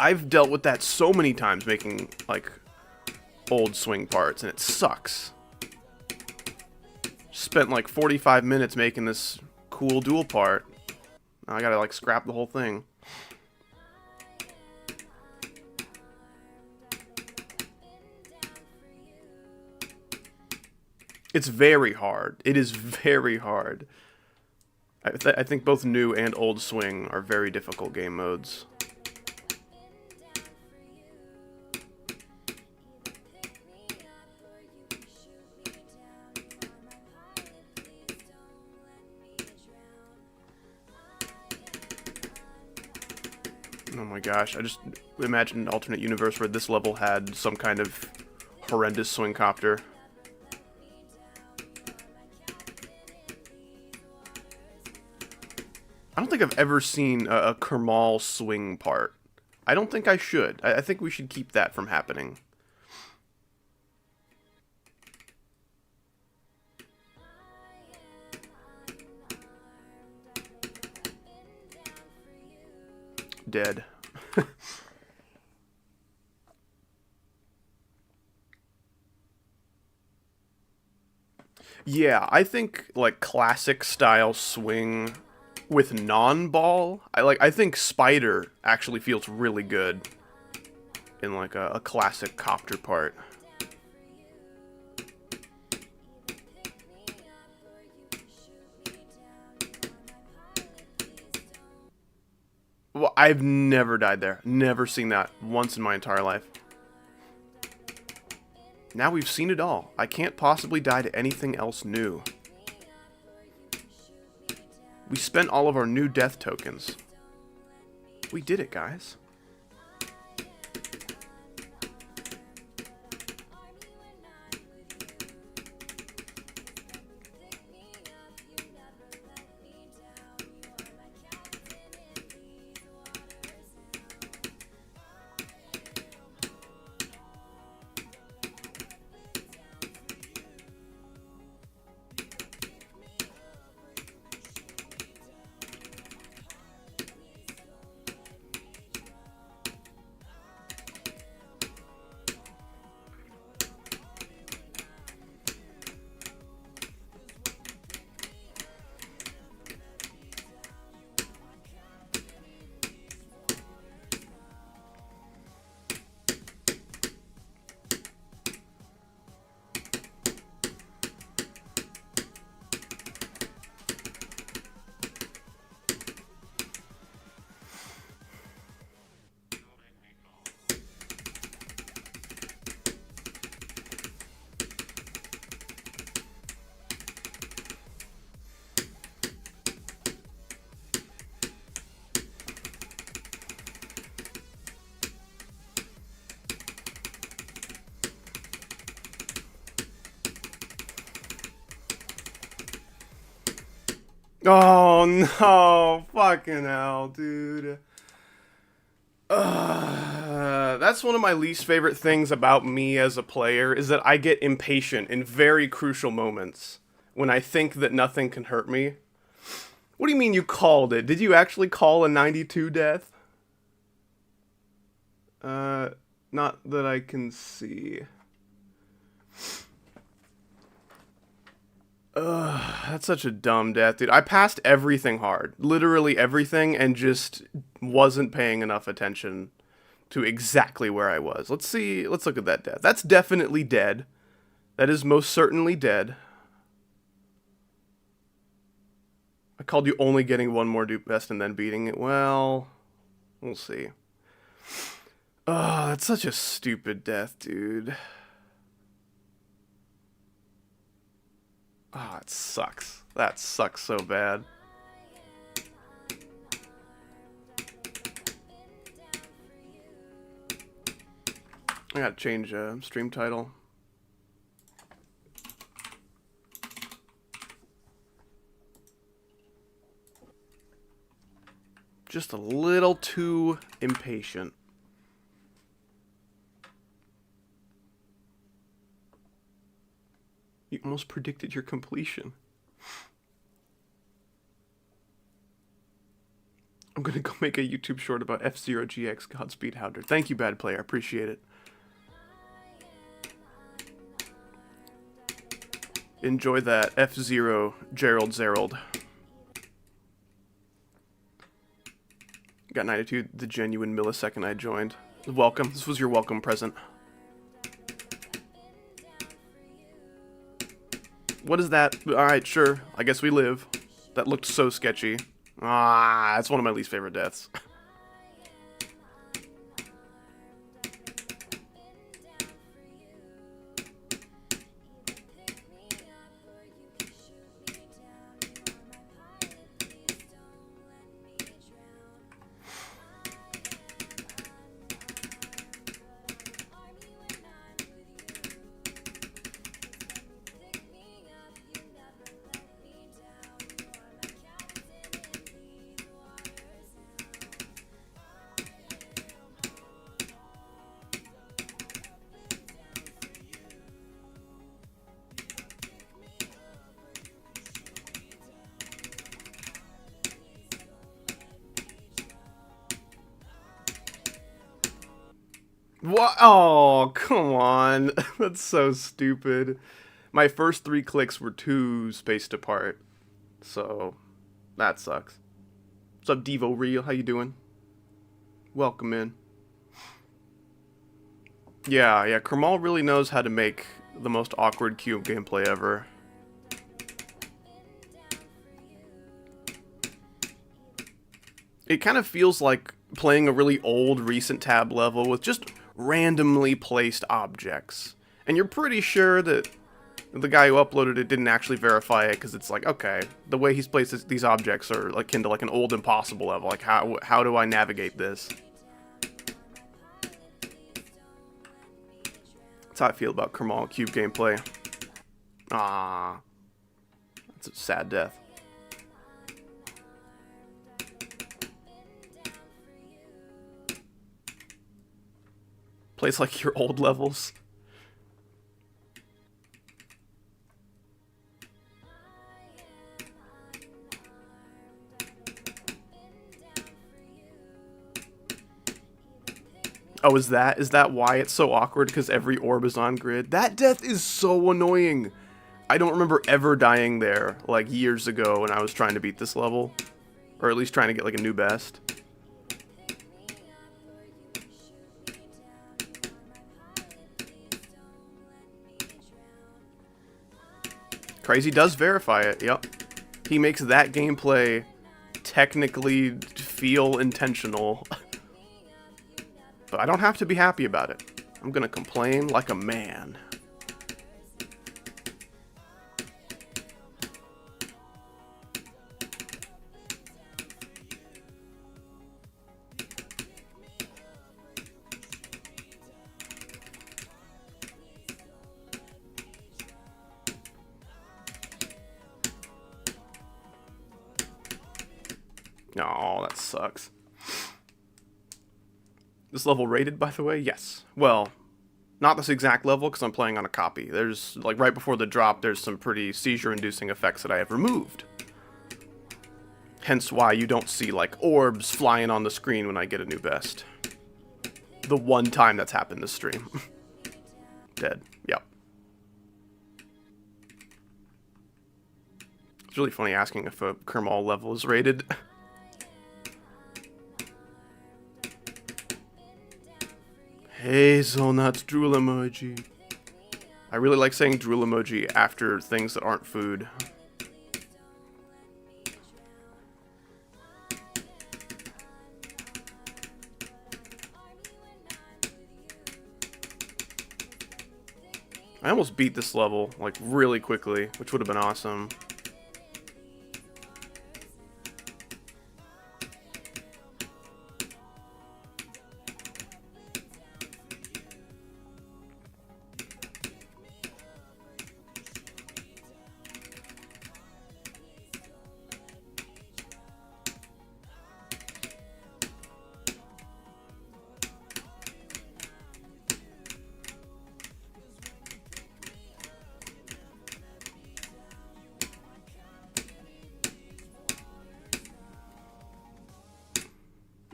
I've dealt with that so many times making like old swing parts, and it sucks. Spent like 45 minutes making this cool dual part. Now I gotta like scrap the whole thing. It's very hard. It is very hard. I think both new and old swing are very difficult game modes. Oh my gosh, I just imagined an alternate universe where this level had some kind of horrendous swing copter. I don't think I've ever seen a Kermal swing part. I don't think I should. I think we should keep that from happening. dead. Yeah, I think like classic style swing with non-ball. I think Spider actually feels really good in like a classic copter part. Well, I've never died there. Never seen that once in my entire life. Now we've seen it all. I can't possibly die to anything else new. We spent all of our new death tokens. We did it, guys. Oh no, fucking hell, dude. That's one of my least favorite things about me as a player, is that I get impatient in very crucial moments when I think that nothing can hurt me. What do you mean you called it? Did you actually call a 92 death? Not that I can see. That's such a dumb death, dude. I passed everything hard. Literally everything, and just wasn't paying enough attention to exactly where I was. Let's see. Let's look at that death. That's definitely dead. That is most certainly dead. I called you only getting one more dupe best and then beating it. Well, we'll see. Oh, that's such a stupid death, dude. Ah, it sucks. That sucks so bad. I gotta change stream title. Just a little too impatient. You almost predicted your completion. I'm gonna go make a YouTube short about F-Zero GX Godspeed Howder. Thank you, bad player. I appreciate it. Enjoy that, F-Zero Gerald. Got 92, the genuine millisecond I joined. Welcome. This was your welcome present. What is that? Alright, sure. I guess we live. That looked so sketchy. Ah, that's one of my least favorite deaths. What? Oh, come on. That's so stupid. My first 3 clicks were too spaced apart. So, that sucks. What's up, Devo Real? How you doing? Welcome in. Yeah, Kermal really knows how to make the most awkward cube gameplay ever. It kind of feels like playing a really old, recent tab level with just randomly placed objects. And you're pretty sure that the guy who uploaded it didn't actually verify it, because it's like, okay, the way he's placed these objects are akin to like an old Impossible level. Like, how do I navigate this? That's how I feel about Kermal cube gameplay. Ah, that's a sad death. Plays like your old levels. Oh, is that why it's so awkward? Because every orb is on grid? That death is so annoying. I don't remember ever dying there, like, years ago when I was trying to beat this level. Or at least trying to get, like, a new best. Crazy does verify it, yep. He makes that gameplay technically feel intentional. But I don't have to be happy about it. I'm gonna complain like a man. Oh, that sucks. This level rated, by the way? Yes. Well, not this exact level, because I'm playing on a copy. There's, like, right before the drop, there's some pretty seizure-inducing effects that I have removed. Hence why you don't see, like, orbs flying on the screen when I get a new best. The one time that's happened this stream. Dead. Yep. It's really funny asking if a Kermal level is rated. Hazelnut drool emoji. I really like saying drool emoji after things that aren't food. I almost beat this level, like, really quickly, which would have been awesome.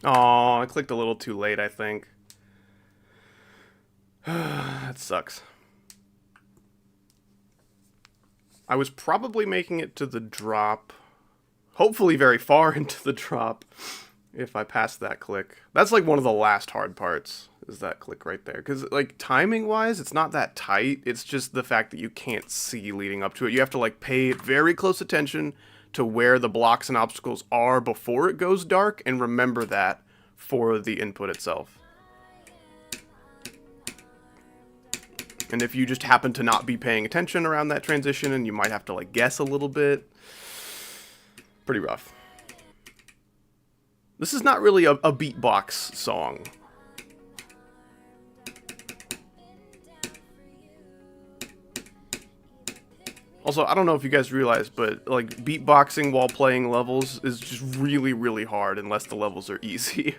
Aw, I clicked a little too late, I think. That sucks. I was probably making it to the drop. Hopefully very far into the drop. If I passed that click. That's like one of the last hard parts. Is that click right there. Because, like, timing-wise, it's not that tight. It's just the fact that you can't see leading up to it. You have to, like, pay very close attention to where the blocks and obstacles are before it goes dark, and remember that for the input itself. And if you just happen to not be paying attention around that transition, and you might have to, like, guess a little bit, pretty rough. This is not really a beatbox song. Also, I don't know if you guys realize, but, like, beatboxing while playing levels is just really, really hard unless the levels are easy.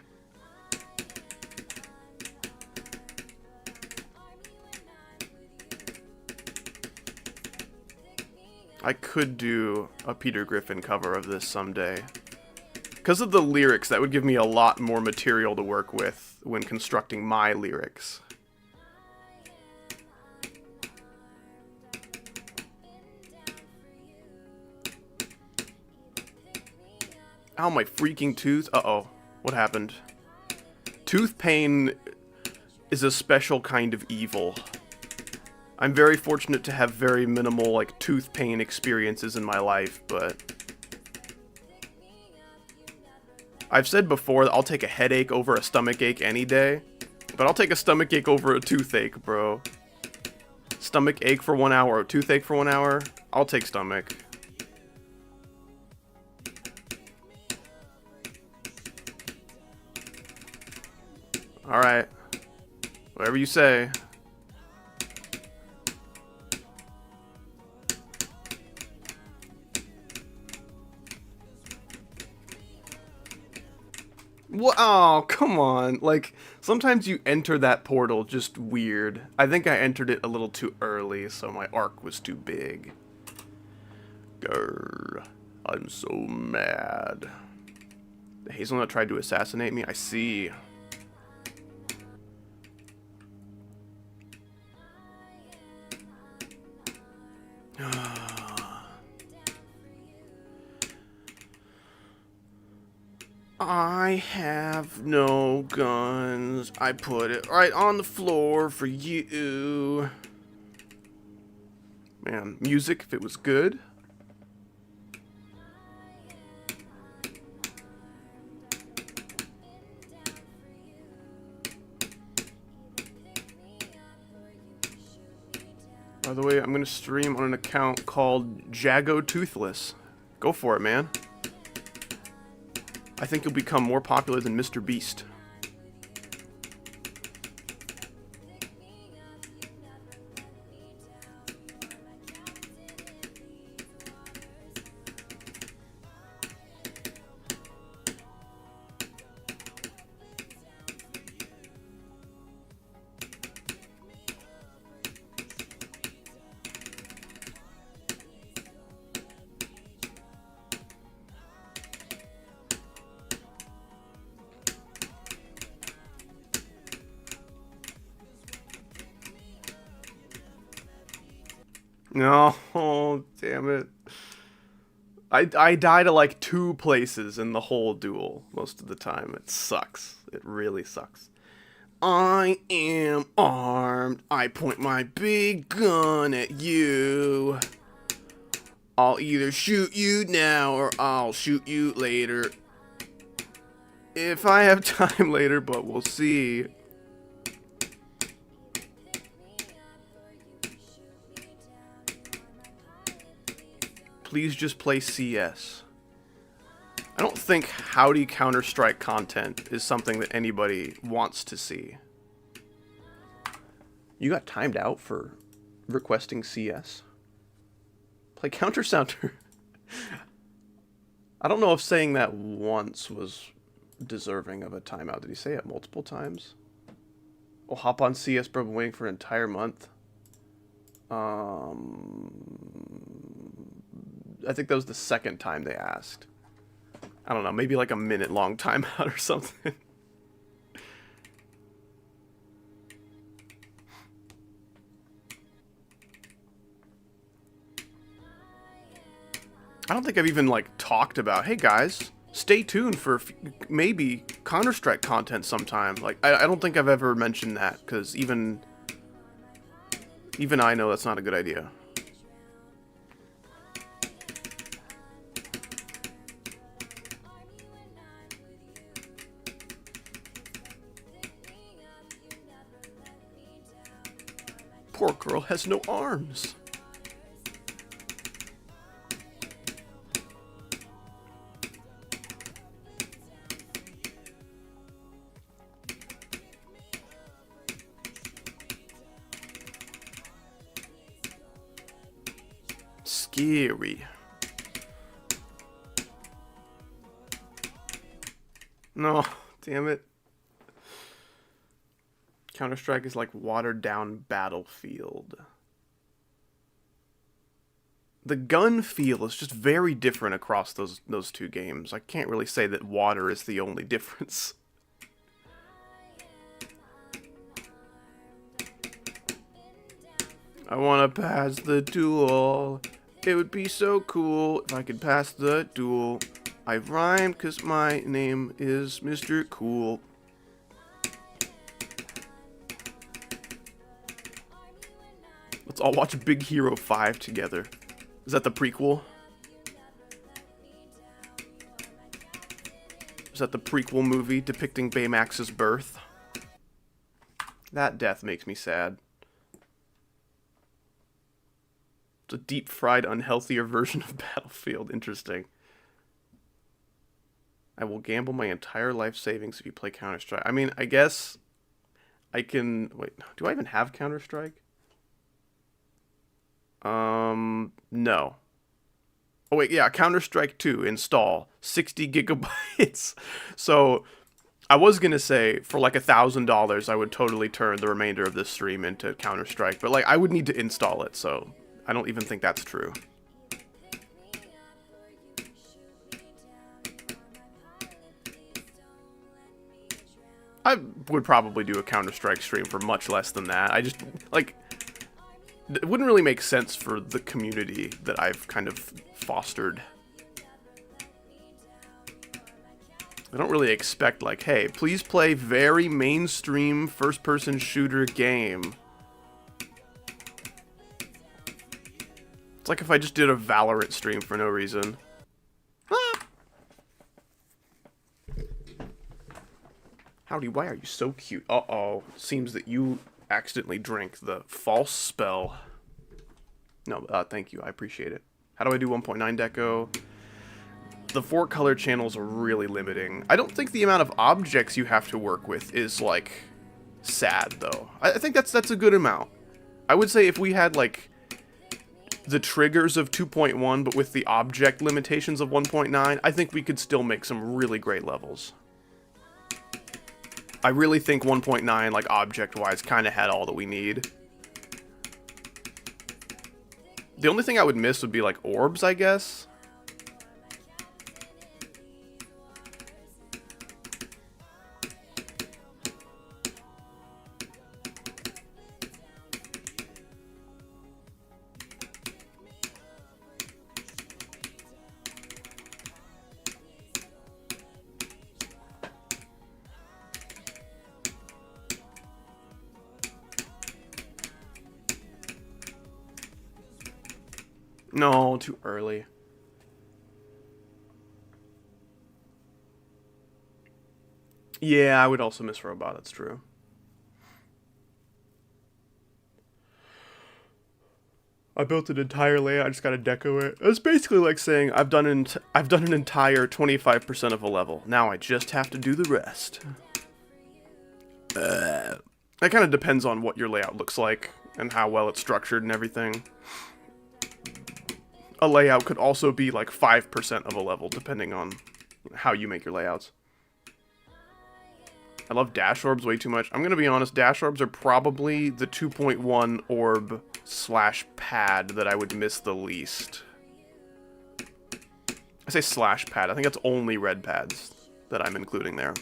I could do a Peter Griffin cover of this someday. Because of the lyrics, that would give me a lot more material to work with when constructing my lyrics. Ow, my freaking tooth. Uh-oh. What happened? Tooth pain is a special kind of evil. I'm very fortunate to have very minimal, like, tooth pain experiences in my life, but... I've said before that I'll take a headache over a stomach ache any day, but I'll take a stomach ache over a toothache, bro. Stomach ache for 1 hour, or toothache for 1 hour, I'll take stomach. Alright. Whatever you say. What? Oh, come on. Like, sometimes you enter that portal just weird. I think I entered it a little too early, so my arc was too big. Grr. I'm so mad. The hazelnut tried to assassinate me? I see. I have no guns. I put it right on the floor for you. Man, music, if it was good. By the way, I'm going to stream on an account called Jago Toothless. Go for it, man. I think you'll become more popular than Mr. Beast. No, oh, damn it. I die to like 2 places in the whole duel most of the time. It sucks. It really sucks. I am armed. I point my big gun at you. I'll either shoot you now or I'll shoot you later. If I have time later, but we'll see. Please just play CS. I don't think Howdy Counter-Strike content is something that anybody wants to see. You got timed out for requesting CS? Play Counter-Sounder. I don't know if saying that once was deserving of a timeout. Did he say it multiple times? We'll hop on CS, bro. Been waiting for an entire month. I think that was the second time they asked. I don't know, maybe like a minute-long timeout or something. I don't think I've even, like, talked about, hey guys, stay tuned for maybe Counter-Strike content sometime. Like, I don't think I've ever mentioned that, because even I know that's not a good idea. Poor girl has no arms. Scary. No, damn it. Counter-Strike is like watered-down Battlefield. The gun feel is just very different across those 2 games. I can't really say that water is the only difference. I wanna pass the duel. It would be so cool if I could pass the duel. I rhymed because my name is Mr. Cool. Let's all watch Big Hero 5 together. Is that the prequel? Is that the prequel movie depicting Baymax's birth? That death makes me sad. It's a deep-fried, unhealthier version of Battlefield. Interesting. I will gamble my entire life savings if you play Counter-Strike. I mean, I guess I can... Wait, do I even have Counter-Strike? No. Oh, wait, yeah, Counter-Strike 2, install. 60 gigabytes. So, I was gonna say, for like $1,000, I would totally turn the remainder of this stream into Counter-Strike. But, like, I would need to install it, so I don't even think that's true. I would probably do a Counter-Strike stream for much less than that. I just, like, it wouldn't really make sense for the community that I've kind of fostered. I don't really expect, like, hey, please play very mainstream first-person shooter game. It's like if I just did a Valorant stream for no reason. Howdy, why are you so cute? Uh-oh. Seems that you accidentally drank the false spell. No, thank you. I appreciate it. How do I do 1.9 deco? The 4-color channels are really limiting. I don't think the amount of objects you have to work with is, like, sad, though. I think that's a good amount. I would say if we had, like, the triggers of 2.1, but with the object limitations of 1.9, I think we could still make some really great levels. I really think 1.9, like, object-wise, kind of had all that we need. The only thing I would miss would be, like, orbs, I guess. No, too early. Yeah, I would also miss Robot, that's true. I built an entire layout, I just gotta deco it. It's basically like saying I've done an entire 25% of a level. Now I just have to do the rest. That kind of depends on what your layout looks like and how well it's structured and everything. A layout could also be like 5% of a level, depending on how you make your layouts. I love dash orbs way too much. I'm gonna be honest, dash orbs are probably the 2.1 orb / pad that I would miss the least. I say / pad, I think that's only red pads that I'm including there.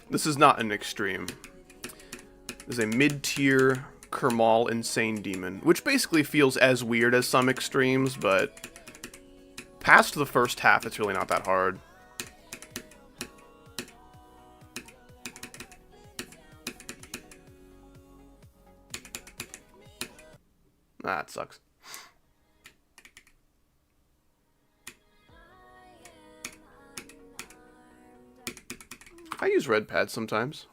This is not an extreme. This is a mid-tier Kermal Insane Demon, which basically feels as weird as some extremes, but past the first half, it's really not that hard. That sucks. I use red pads sometimes.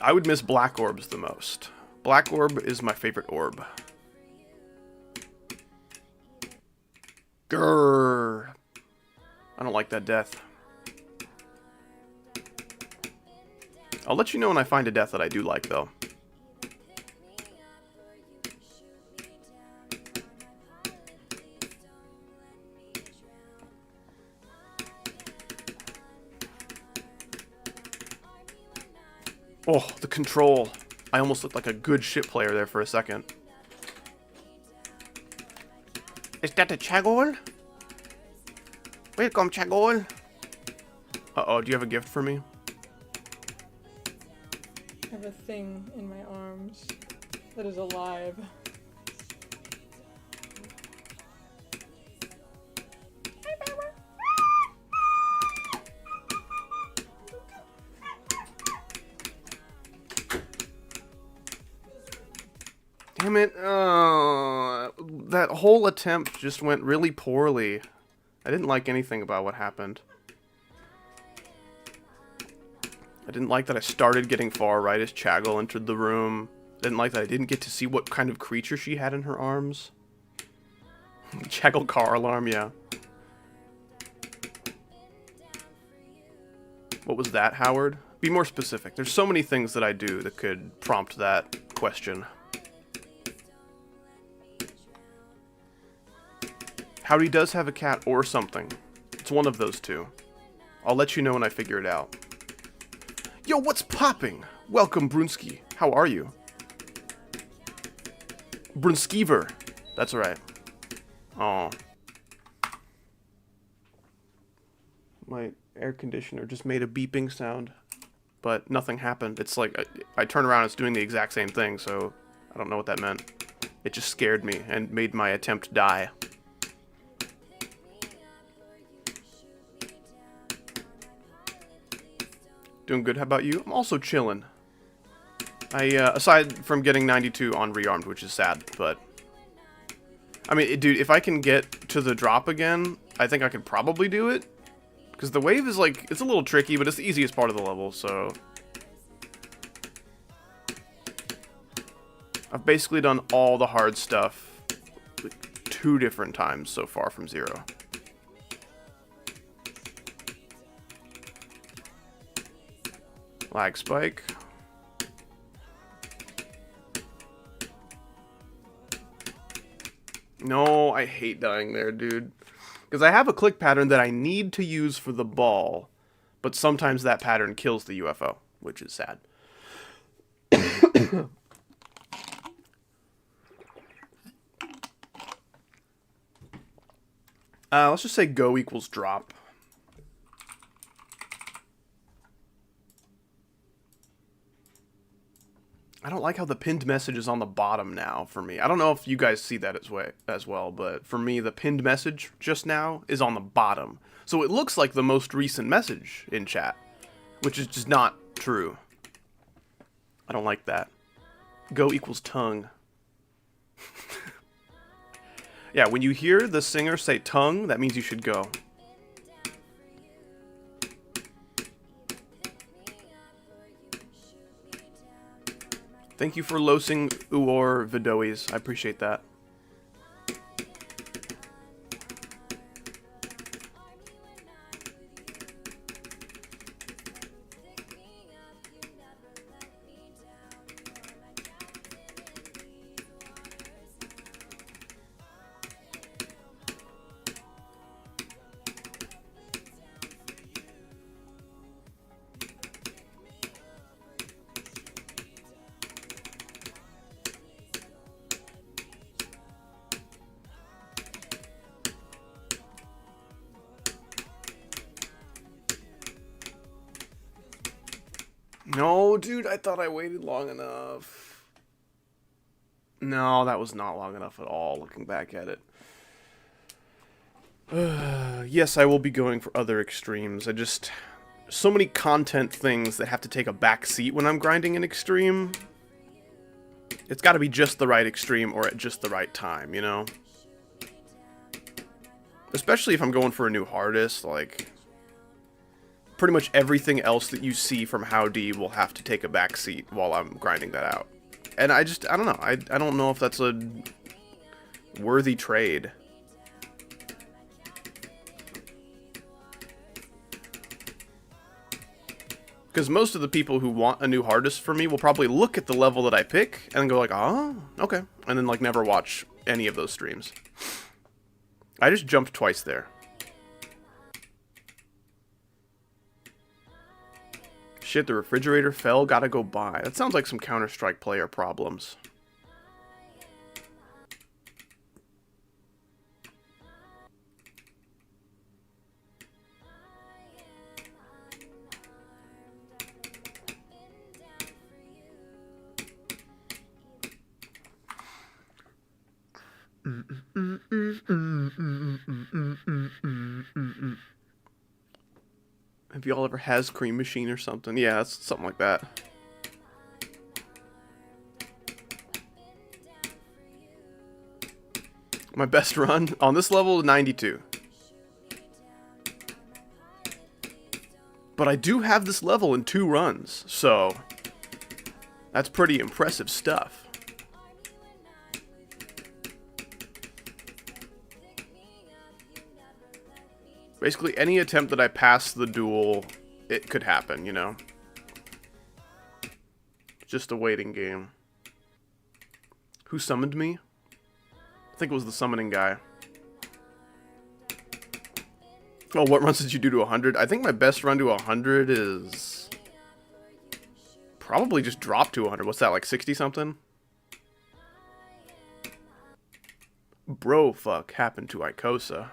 I would miss black orbs the most. Black orb is my favorite orb. Grrr. I don't like that death. I'll let you know when I find a death that I do like, though. Oh, the control. I almost looked like a good shit player there for a second. Is that a Chagol? Welcome, Chagol. Uh-oh, do you have a gift for me? have a thing in my arms that is alive. Damn it. That whole attempt just went really poorly. I didn't like anything about what happened. I didn't like that I started getting far right as Chagall entered the room. I didn't like that I didn't get to see what kind of creature she had in her arms. Chagall car alarm, yeah. What was that, Howard? Be more specific. There's so many things that I do that could prompt that question. Howdy does have a cat or something. It's one of those two. I'll let you know when I figure it out. Yo, what's popping? Welcome, Brunski. How are you? Brunskiver. That's right. Oh. My air conditioner just made a beeping sound, but nothing happened. It's like, I turn around, it's doing the exact same thing, so I don't know what that meant. It just scared me and made my attempt die. Doing good, how about you? I'm also chilling. Aside from getting 92 on Rearmed, which is sad, but... I mean, dude, if I can get to the drop again, I think I could probably do it. Because the wave is, like, it's a little tricky, but it's the easiest part of the level, so... I've basically done all the hard stuff, like, 2 different times so far from 0. Lag spike. No, I hate dying there, dude. Because I have a click pattern that I need to use for the ball, but sometimes that pattern kills the UFO, which is sad. Let's just say go equals drop. I don't like how the pinned message is on the bottom now for me. I don't know if you guys see that as well, but for me, the pinned message just now is on the bottom. So it looks like the most recent message in chat, which is just not true. I don't like that. Go equals tongue. Yeah, when you hear the singer say tongue, that means you should go. Thank you for losing Uor Vidois. I appreciate that. No, dude, I thought I waited long enough. No, that was not long enough at all, looking back at it. Yes, I will be going for other extremes. So many content things that have to take a back seat when I'm grinding an extreme. It's got to be just the right extreme or at just the right time, you know? Especially if I'm going for a new hardest, like... Pretty much everything else that you see from Howdy will have to take a back seat while I'm grinding that out. And I don't know. I don't know if that's a worthy trade. Because most of the people who want a new hardest for me will probably look at the level that I pick and go like, oh, okay. And then like never watch any of those streams. I just jumped twice there. Shit, the refrigerator fell, gotta go buy. That sounds like some Counter-Strike player problems. Have y'all ever has Cream Machine or something? Yeah, it's something like that. My best run on this level, 92. But I do have this level in 2 runs, so that's pretty impressive stuff. Basically, any attempt that I pass the duel, it could happen, you know? Just a waiting game. Who summoned me? I think it was the summoning guy. Oh, what runs did you do to 100? I think my best run to 100 is probably just drop to 100. What's that, like 60 something? Bro, fuck happened to Icosa.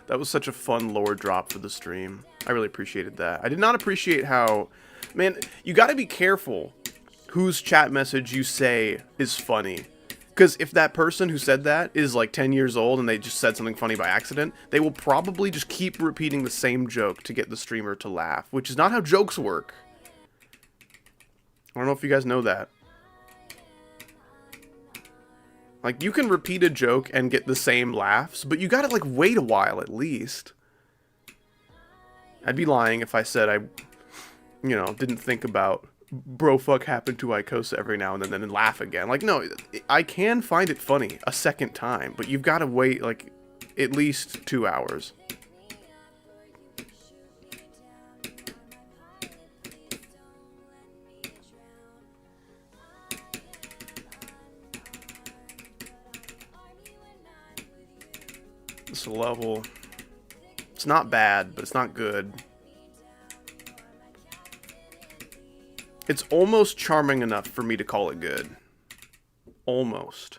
That was such a fun lore drop for the stream. I really appreciated that. I did not appreciate how... Man, you gotta be careful whose chat message you say is funny. Because if that person who said that is like 10 years old and they just said something funny by accident, they will probably just keep repeating the same joke to get the streamer to laugh, which is not how jokes work. I don't know if you guys know that. Like, you can repeat a joke and get the same laughs, but you gotta, like, wait a while at least. I'd be lying if I said I, you know, didn't think about bro fuck happened to Icosa every now and then laugh again. Like, no, I can find it funny a second time, but you've got to wait, like, at least 2 hours. This level, it's not bad, but it's not good. It's almost charming enough for me to call it good. Almost.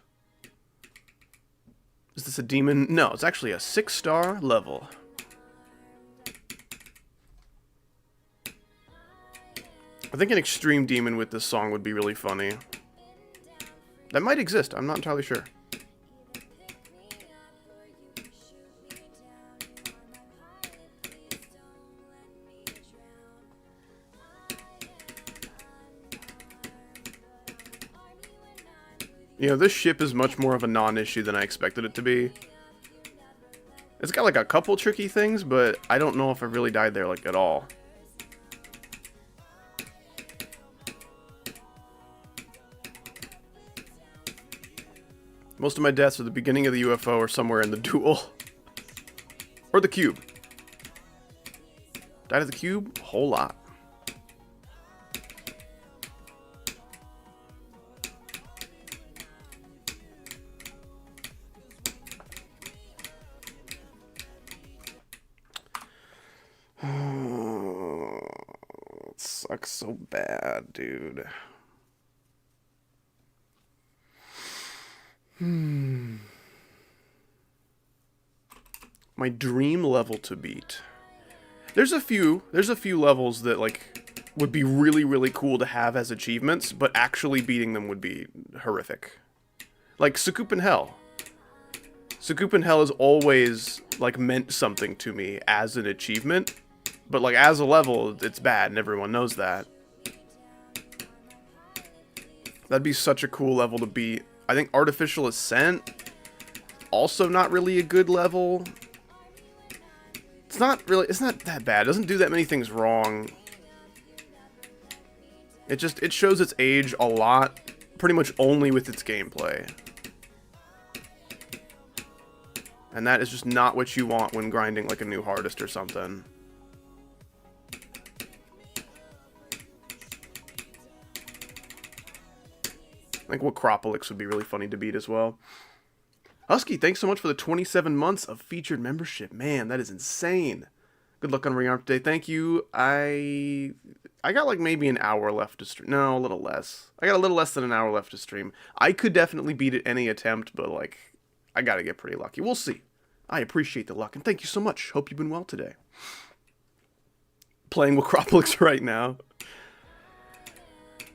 Is this a demon? No, it's actually a 6-star level. I think an extreme demon with this song would be really funny. That might exist, I'm not entirely sure. You know, this ship is much more of a non-issue than I expected it to be. It's got like a couple tricky things, but I don't know if I really died there like at all. Most of my deaths are the beginning of the UFO or somewhere in the duel. Or the cube. Died of the cube? A whole lot. It sucks so bad, dude. My dream level to beat. There's a few levels that like would be really, really cool to have as achievements, but actually beating them would be horrific. Like Sukoop in Hell. Sukoop in Hell has always like meant something to me as an achievement, but like as a level, it's bad and everyone knows that. That'd be such a cool level to beat. I think Artificial Ascent, also not really a good level. It's not that bad. It doesn't do that many things wrong. It shows its age a lot, pretty much only with its gameplay. And that is just not what you want when grinding like a new hardest or something. I think Quacropolix would be really funny to beat as well. Husky, thanks so much for the 27 months of featured membership. Man, that is insane. Good luck on Rearmed today. Thank you. I got like maybe an hour left to stream. No, a little less. I got a little less than an hour left to stream. I could definitely beat it any attempt, but like, I gotta get pretty lucky. We'll see. I appreciate the luck, and thank you so much. Hope you've been well today. Playing Quacropolix right now.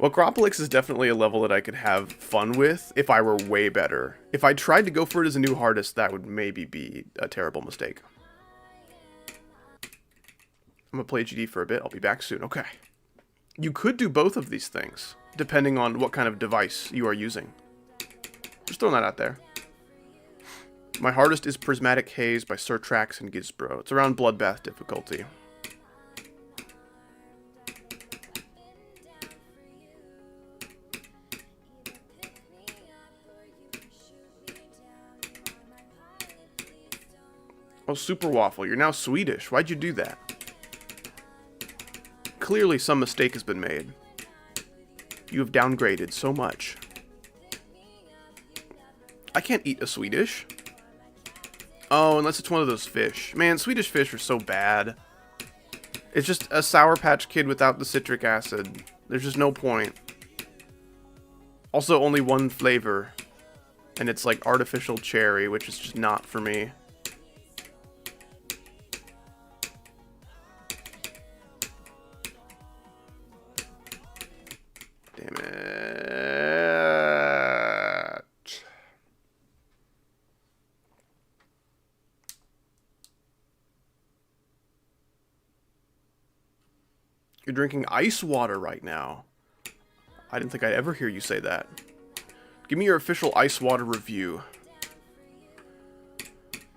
Well, Acropolis is definitely a level that I could have fun with if I were way better. If I tried to go for it as a new hardest, that would maybe be a terrible mistake. I'm gonna play GD for a bit. I'll be back soon. Okay. You could do both of these things, depending on what kind of device you are using. Just throwing that out there. My hardest is Prismatic Haze by Surtrax and Gizbro. It's around Bloodbath difficulty. Oh, Super Waffle, you're now Swedish. Why'd you do that? Clearly some mistake has been made. You have downgraded so much. I can't eat a Swedish. Oh, unless it's one of those fish. Man, Swedish fish are so bad. It's just a Sour Patch Kid without the citric acid. There's just no point. Also, only one flavor. And it's like artificial cherry, which is just not for me. Damn it. You're drinking ice water right now. I didn't think I'd ever hear you say that. Give me your official ice water review.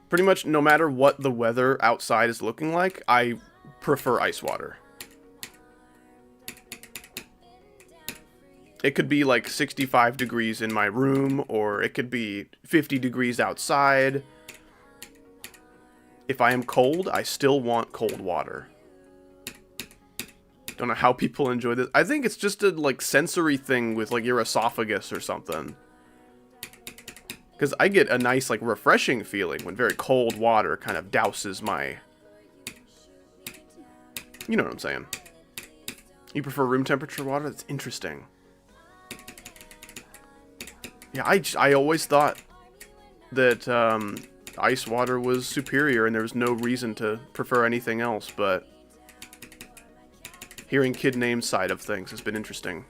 Pretty much no matter what the weather outside is looking like, I prefer ice water. It could be like 65 degrees in my room, or it could be 50 degrees outside. If I am cold, I still want cold water. Don't know how people enjoy this. I think it's just a like sensory thing with like your esophagus or something. Because I get a nice like refreshing feeling when very cold water kind of douses my... You know what I'm saying. You prefer room temperature water? That's interesting. Yeah, I always thought that ice water was superior and there was no reason to prefer anything else, but hearing kid names side of things has been interesting.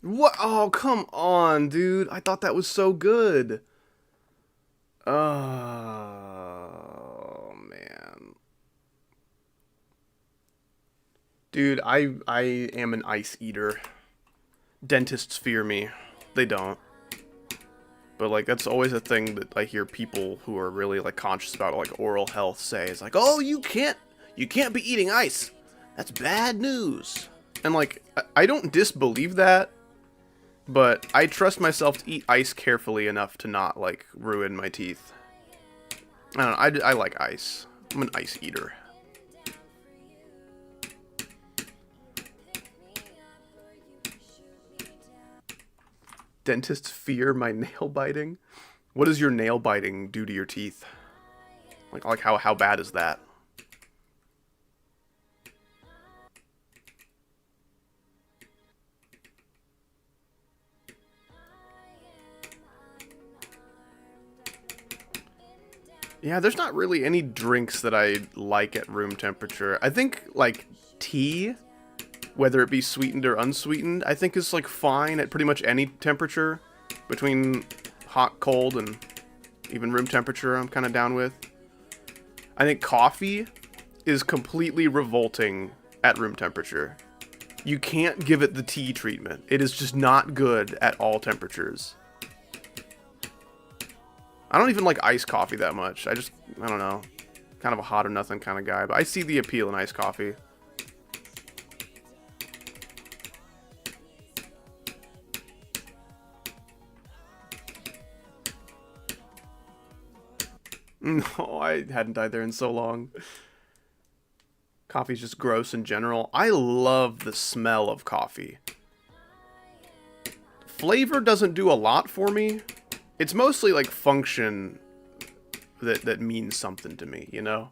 What? Oh, come on, dude. I thought that was so good. Oh, man. Dude, I am an ice eater. Dentists fear me. They don't. But, like, that's always a thing that I hear people who are really, like, conscious about, like, oral health say. It's like, oh, you can't be eating ice. That's bad news. And, like, I don't disbelieve that. But I trust myself to eat ice carefully enough to not, like, ruin my teeth. I don't know, I like ice. I'm an ice eater. Dentists fear my nail biting? What does your nail biting do to your teeth? Like how bad is that? Yeah, there's not really any drinks that I like at room temperature. I think, like, tea, whether it be sweetened or unsweetened, I think is, like, fine at pretty much any temperature. Between hot, cold, and even room temperature I'm kind of down with. I think coffee is completely revolting at room temperature. You can't give it the tea treatment. It is just not good at all temperatures. I don't even like iced coffee that much. I don't know. Kind of a hot or nothing kind of guy. But I see the appeal in iced coffee. No, I hadn't died there in so long. Coffee's just gross in general. I love the smell of coffee. Flavor doesn't do a lot for me. It's mostly like function that means something to me, you know?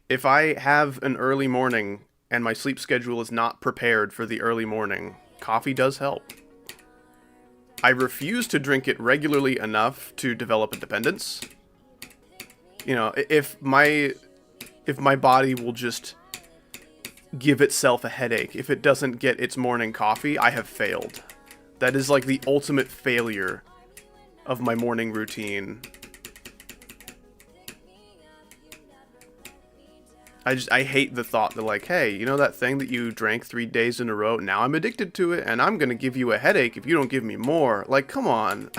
If I have an early morning and my sleep schedule is not prepared for the early morning, coffee does help. I refuse to drink it regularly enough to develop a dependence. You know, if my body will just give itself a headache if it doesn't get its morning coffee, I have failed. That is like the ultimate failure of my morning routine. I hate the thought that, like, hey, you know that thing that you drank 3 days in a row? Now I'm addicted to it, and I'm gonna give you a headache if you don't give me more. Like, come on.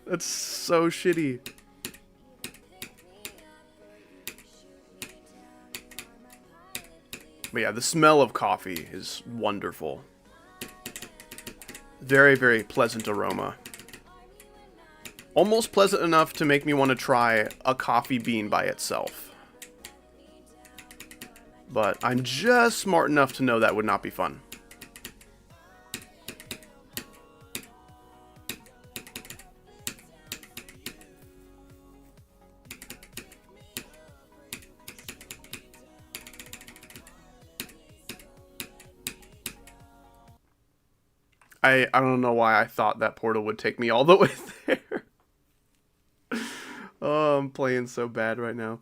That's so shitty. But yeah, the smell of coffee is wonderful. Very, very pleasant aroma. Almost pleasant enough to make me want to try a coffee bean by itself. But I'm just smart enough to know that would not be fun. I don't know why I thought that portal would take me all the way there. Oh, I'm playing so bad right now.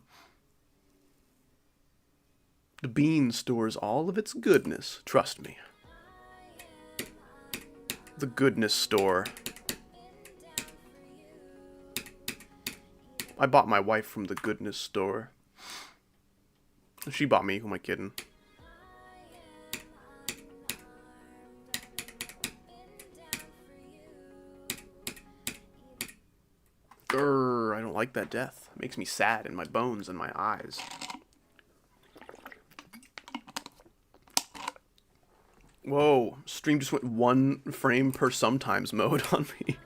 The bean stores all of its goodness, trust me. The goodness store. I bought my wife from the goodness store. She bought me, who am I kidding? Grrr, I don't like that death. It makes me sad in my bones and my eyes. Whoa, stream just went 1 frame per sometimes mode on me.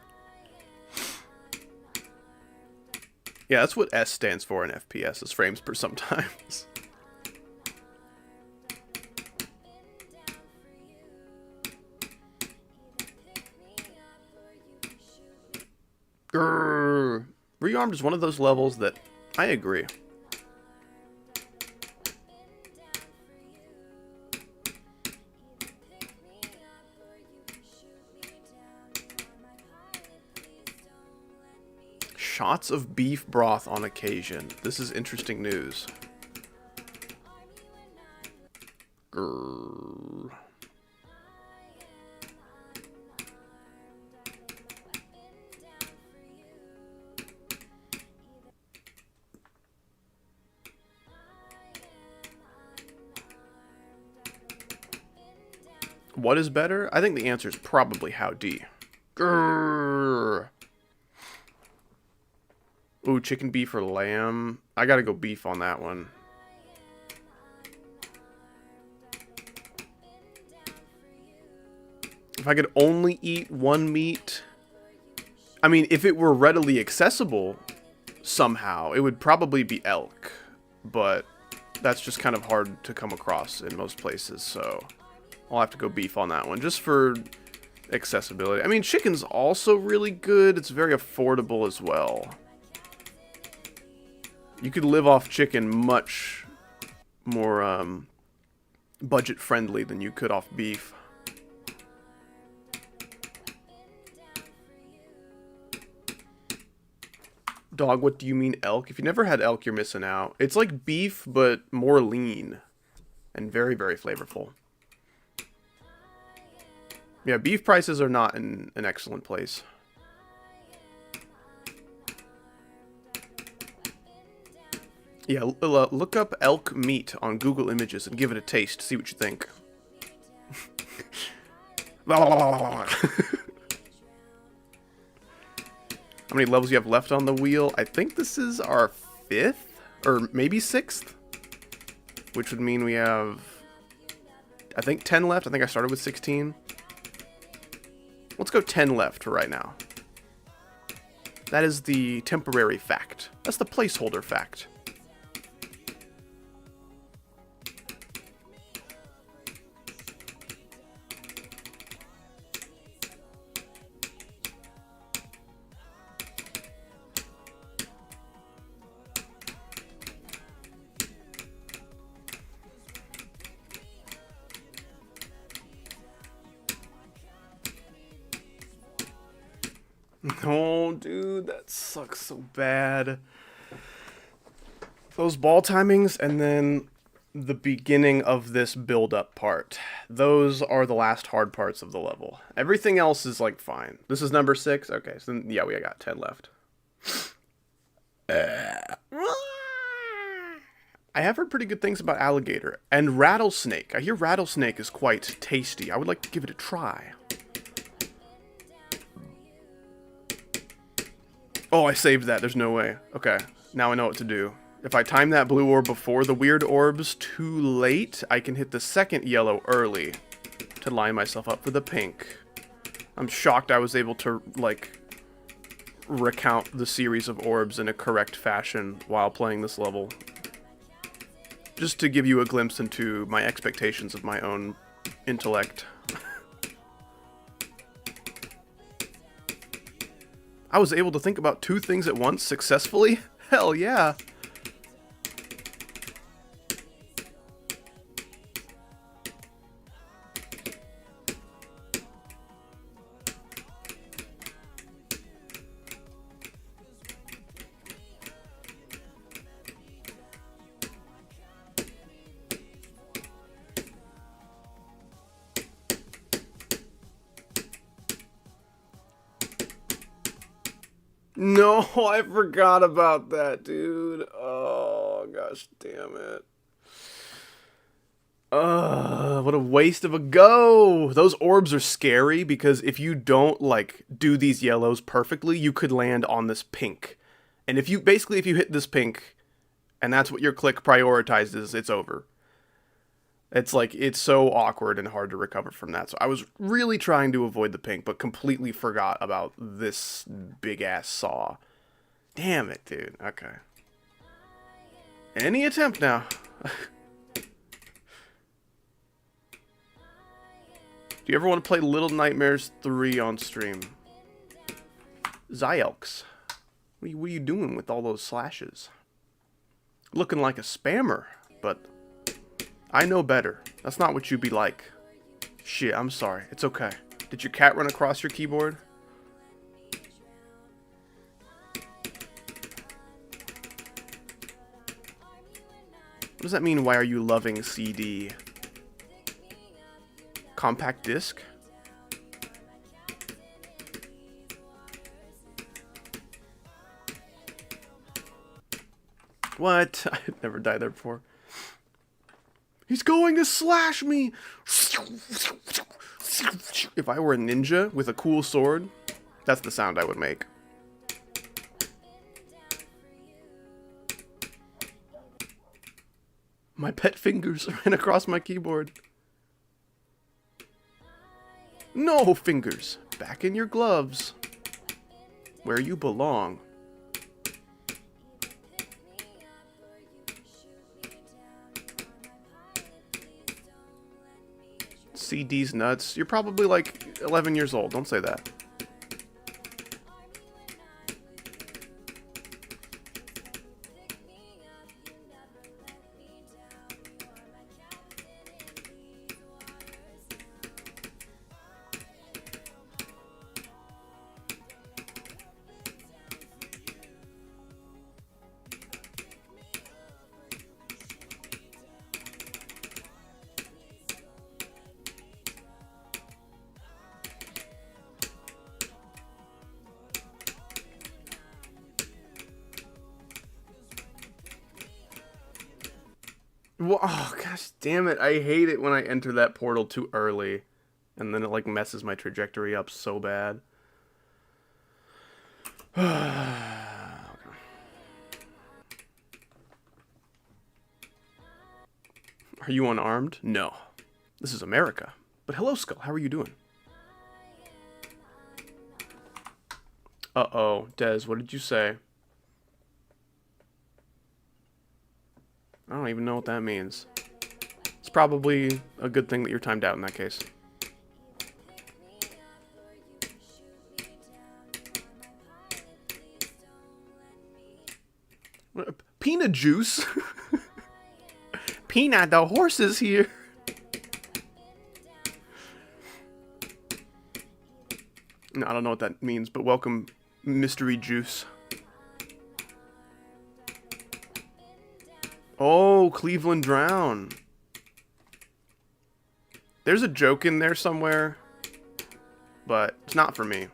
Yeah, that's what S stands for in FPS, is frames per sometimes. Grrr. Rearmed is one of those levels that I agree. Shots of beef broth on occasion. This is interesting news. Grrr. What is better? I think the answer is probably howdy. Grrr. Ooh, chicken, beef, or lamb. I gotta go beef on that one. If I could only eat one meat... I mean, if it were readily accessible somehow, it would probably be elk. But that's just kind of hard to come across in most places, so I'll have to go beef on that one, just for accessibility. I mean, chicken's also really good. It's very affordable as well. You could live off chicken much more budget-friendly than you could off beef. Dog, what do you mean elk? If you never had elk, you're missing out. It's like beef, but more lean. And very, very flavorful. Yeah, beef prices are not in an excellent place. Yeah, look up elk meat on Google Images and give it a taste. See what you think. How many levels you have left on the wheel? I think this is our 5th, or maybe 6th. Which would mean we have, I think, 10 left. I think I started with 16. Let's go 10 left for right now. That is the temporary fact. That's the placeholder fact. Oh, dude, that sucks so bad. Those ball timings and then the beginning of this build-up part. Those are the last hard parts of the level. Everything else is, like, fine. This is number 6? Okay, so, yeah, we got 10 left. I have heard pretty good things about alligator. And rattlesnake. I hear rattlesnake is quite tasty. I would like to give it a try. Oh, I saved that. There's no way. Okay, now I know what to do. If I time that blue orb before the weird orbs too late, I can hit the second yellow early to line myself up for the pink. I'm shocked I was able to, like, recount the series of orbs in a correct fashion while playing this level. Just to give you a glimpse into my expectations of my own intellect. I was able to think about 2 things at once successfully? Hell yeah! No, I forgot about that, dude. Oh, gosh damn it. What a waste of a go. Those orbs are scary because if you don't, like, do these yellows perfectly, you could land on this pink. And if you hit this pink, and that's what your click prioritizes, it's over. It's like, it's so awkward and hard to recover from that. So I was really trying to avoid the pink, but completely forgot about this big-ass saw. Damn it, dude. Okay. Any attempt now. Do you ever want to play Little Nightmares 3 on stream? Zyelks. What are you doing with all those slashes? Looking like a spammer, but I know better. That's not what you be like. Shit, I'm sorry. It's okay. Did your cat run across your keyboard? What does that mean, why are you loving CD? Compact disc? What? I've never died there before. He's going to slash me! If I were a ninja with a cool sword, that's the sound I would make. My pet fingers ran across my keyboard. No, fingers. Back in your gloves. Where you belong. CD's nuts. You're probably like 11 years old. Don't say that. Oh, gosh damn it. I hate it when I enter that portal too early. And then it, like, messes my trajectory up so bad. Are you unarmed? No. This is America. But hello, Skull. How are you doing? Uh-oh. Des, what did you say? I don't even know what that means. It's probably a good thing that you're timed out in that case. Peanut juice? Peanut, the horse is here. No, I don't know what that means, but welcome, Mystery Juice. Oh, Cleveland Drown. There's a joke in there somewhere, but it's not for me.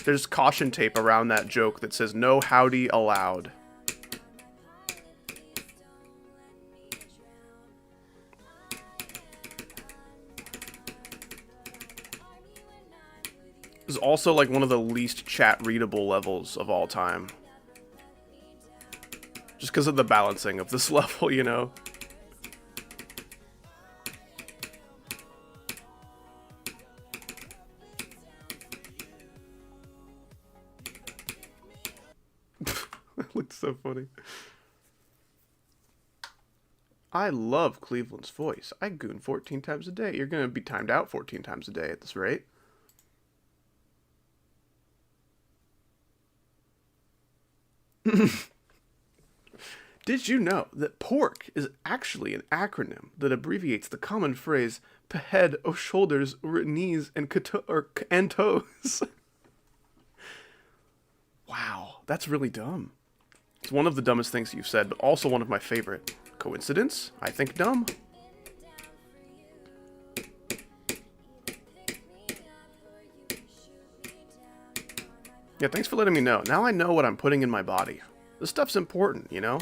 There's caution tape around that joke that says, no howdy allowed. This is also like one of the least chat readable levels of all time. Just because of the balancing of this level, you know? That looks so funny. I love Cleveland's voice. I goon 14 times a day. You're going to be timed out 14 times a day at this rate. Did you know that pork is actually an acronym that abbreviates the common phrase "head, o shoulders, or knees, and toes"? Wow, that's really dumb. It's one of the dumbest things you've said, but also one of my favorite. Coincidence? I think dumb. Yeah, thanks for letting me know. Now I know what I'm putting in my body. This stuff's important, you know?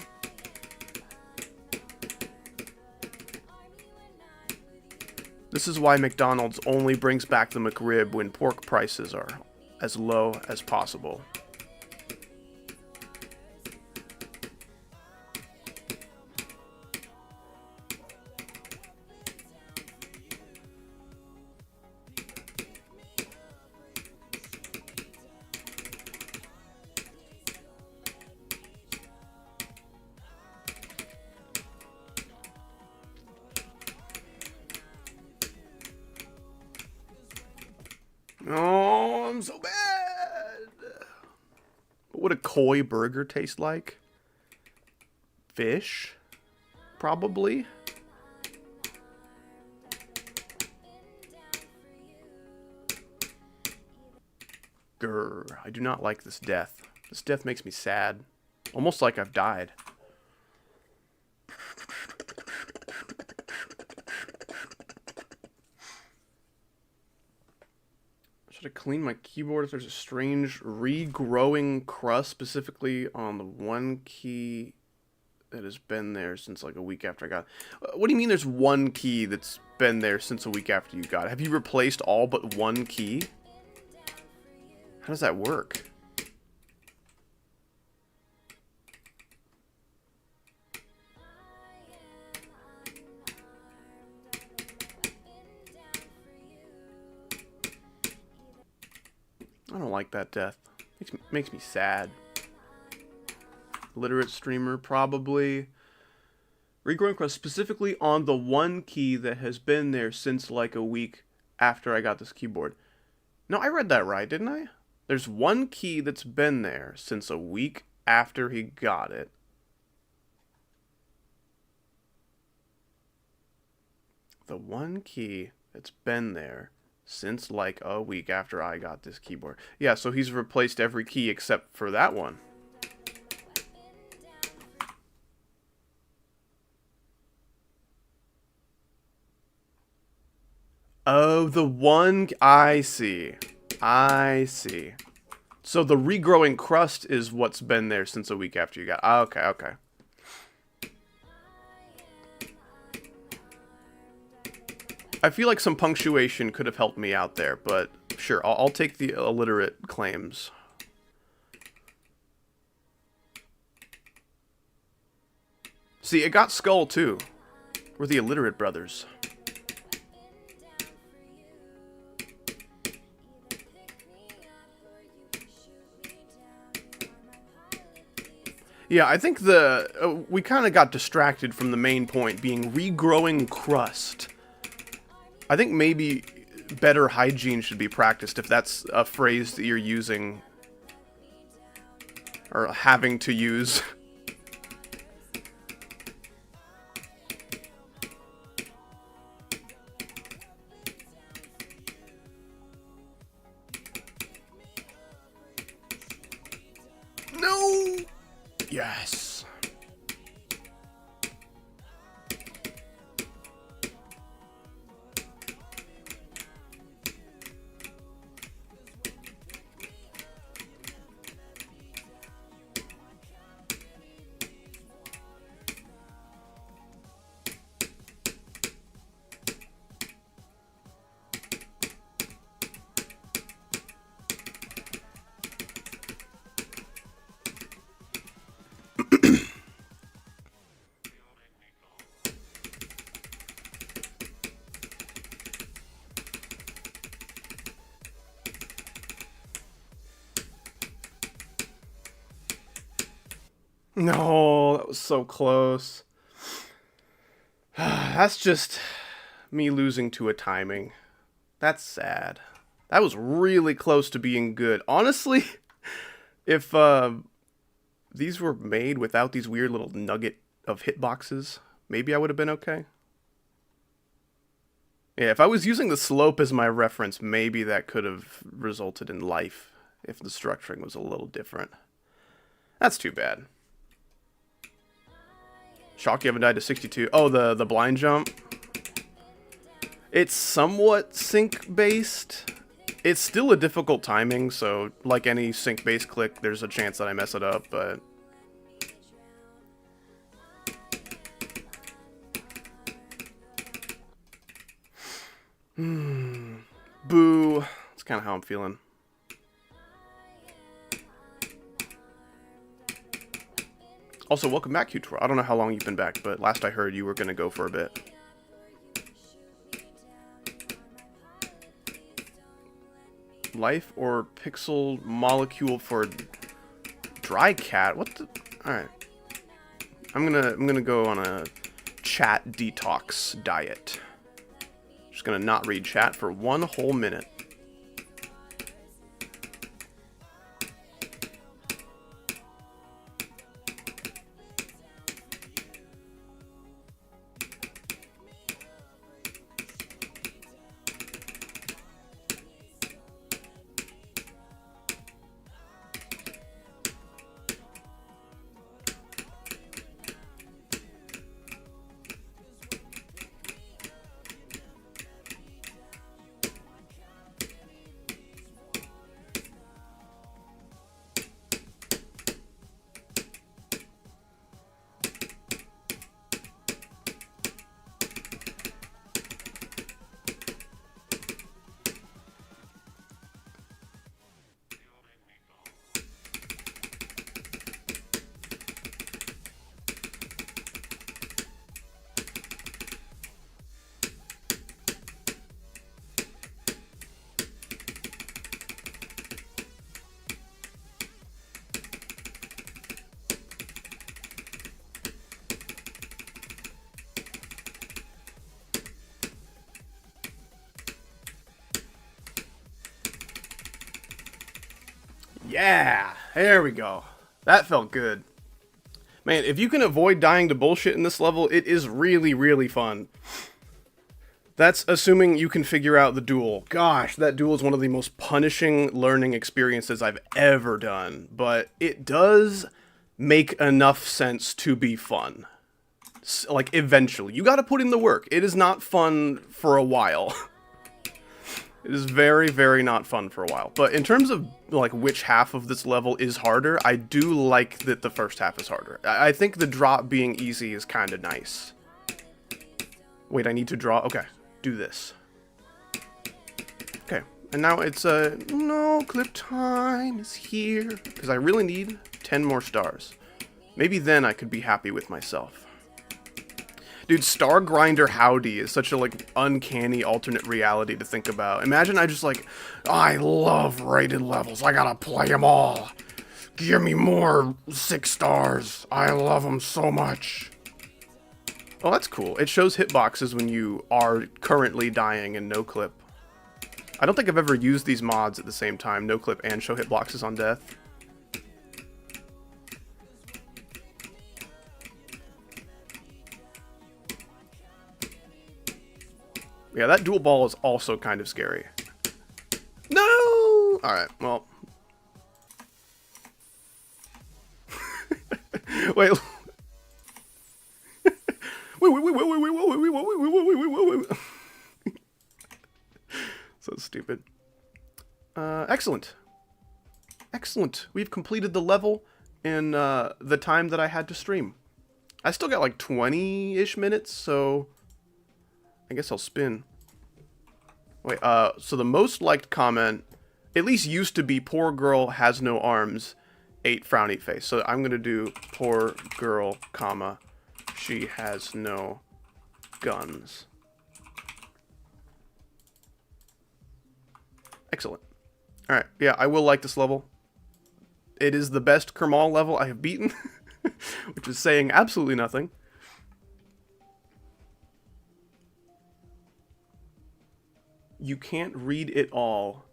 This is why McDonald's only brings back the McRib when pork prices are as low as possible. Oh, I'm so bad. What would a koi burger taste like? Fish? Probably. Grr, I do not like this death. This death makes me sad. Almost like I've died. Should I clean my keyboard if there's a strange regrowing crust specifically on the one key that has been there since like a week after I got it? What do you mean there's one key that's been there since a week after you got it? Have you replaced all but one key? How does that work? I don't like that death. Makes me sad. Literate streamer, probably. Regrowing crust specifically on the one key that has been there since like a week after I got this keyboard. No, I read that right, didn't I? There's one key that's been there since a week after he got it. The one key that's been there since like a week after I got this keyboard. Yeah, so he's replaced every key except for that one. Oh, the one... I see. I see. So the regrowing crust is what's been there since a week after you got... Okay, okay. I feel like some punctuation could have helped me out there, but sure, I'll take the illiterate claims. See, it got Skull too. We're the illiterate brothers. Yeah, I think we kind of got distracted from the main point being regrowing crust. I think maybe better hygiene should be practiced if that's a phrase that you're using or having to use. Yes. No, that was so close. That's just me losing to a timing. That's sad. That was really close to being good. Honestly, if these were made without these weird little nugget of hitboxes, maybe I would have been okay. Yeah, if I was using the slope as my reference, maybe that could have resulted in life if the structuring was a little different. That's too bad. Shock you haven't died to 62. Oh, the blind jump. It's somewhat sync-based. It's still a difficult timing, so like any sync-based click, there's a chance that I mess it up, but... Boo. That's kind of how I'm feeling. Also, welcome back, Q12. I don't know how long you've been back, but last I heard you were going to go for a bit. Life or pixel molecule for dry cat? What the? Alright. I'm gonna go on a chat detox diet. Just gonna not read chat for 1 whole minute. Yeah, there we go. That felt good. Man, if you can avoid dying to bullshit in this level, it is really, really fun. That's assuming you can figure out the duel. Gosh, that duel is one of the most punishing learning experiences I've ever done. But it does make enough sense to be fun. Like, eventually. You gotta put in the work. It is not fun for a while. It is very, very not fun for a while. But in terms of, like, which half of this level is harder, I do like that the first half is harder. I think the drop being easy is kind of nice. Wait, I need to draw? Okay, do this. Okay, and now it's, no, clip time is here. Because I really need 10 more stars. Maybe then I could be happy with myself. Dude, Star Grinder Howdy is such a, like, uncanny alternate reality to think about. Imagine I just, like, I love rated levels. I gotta play them all. Give me more 6 stars. I love them so much. Oh, that's cool. It shows hitboxes when you are currently dying in no clip. I don't think I've ever used these mods at the same time, no clip and show hitboxes on death. Yeah, that dual ball is also kind of scary. No! Alright, well. Wait. Wait. So stupid. Excellent. Excellent. We've completed the level in the time that I had to stream. I still got like 20-ish minutes, so I guess I'll spin. Wait, so the most liked comment, at least used to be, poor girl has no arms, 8 frowny face. So I'm gonna do poor girl, comma, she has no guns. Excellent. Alright, yeah, I will like this level. It is the best Kermal level I have beaten, which is saying absolutely nothing. You can't read it all.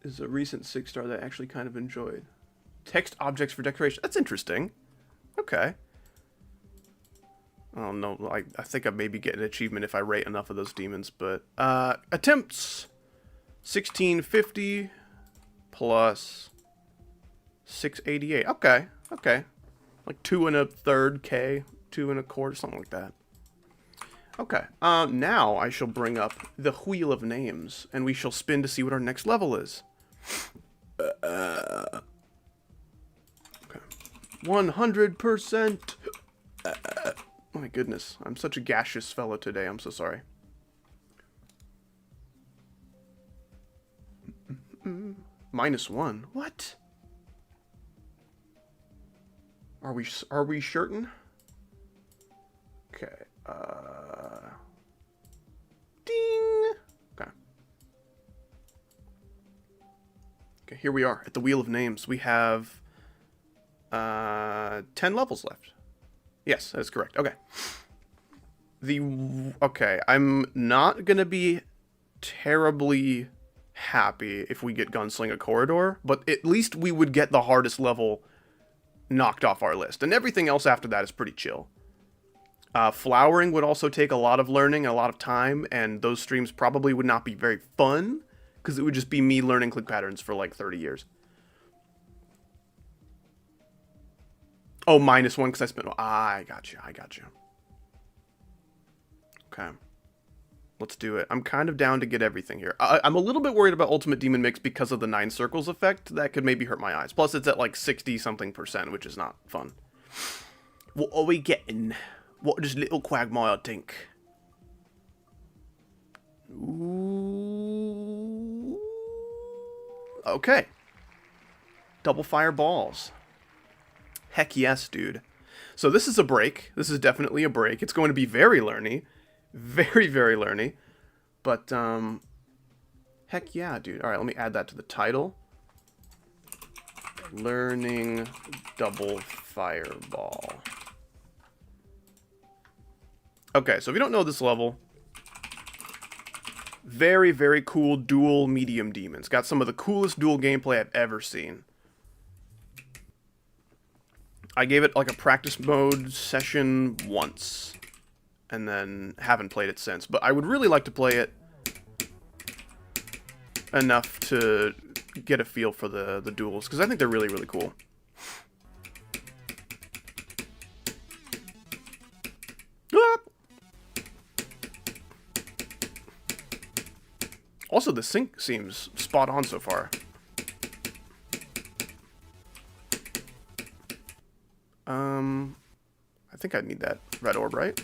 Is a recent 6-star that I actually kind of enjoyed. Text objects for decoration. That's interesting. Okay. Oh no, I think I maybe get an achievement if I rate enough of those demons, but attempts 1650 plus 688. Okay, okay. Like 2 1/3 K, 2 1/4, something like that. Okay, now I shall bring up the Wheel of Names, and we shall spin to see what our next level is. Okay. 100%. My goodness, I'm such a gaseous fellow today, I'm so sorry. -1? What? Are we certain? Okay, ding! Okay. Okay, here we are at the Wheel of Names. We have 10 levels left. Yes, that's correct. Okay. Okay, I'm not gonna be terribly happy if we get Gunslinger Corridor, but at least we would get the hardest level knocked off our list, and everything else after that is pretty chill. Flowering would also take a lot of learning and a lot of time, and those streams probably would not be very fun, because it would just be me learning click patterns for like 30 years. Oh, -1 because I spent... I got you. Okay. Let's do it. I'm kind of down to get everything here. I'm a little bit worried about Ultimate Demon Mix because of the 9 circles effect. That could maybe hurt my eyes. Plus, it's at like 60-something%, which is not fun. What are we getting? What does little Quagmire think? Ooh. Okay. Double fire balls. Heck yes, dude. So this is a break. This is definitely a break. It's going to be very learny. Very, very learny. But, heck yeah, dude. Alright, let me add that to the title. Learning double fireball. Okay, so if you don't know this level, very, very cool dual medium demons. Got some of the coolest dual gameplay I've ever seen. I gave it like a practice mode session once, and then haven't played it since. But I would really like to play it enough to get a feel for the duels, because I think they're really, really cool. Ah! Also, the sync seems spot on so far. I think I need that red orb, right?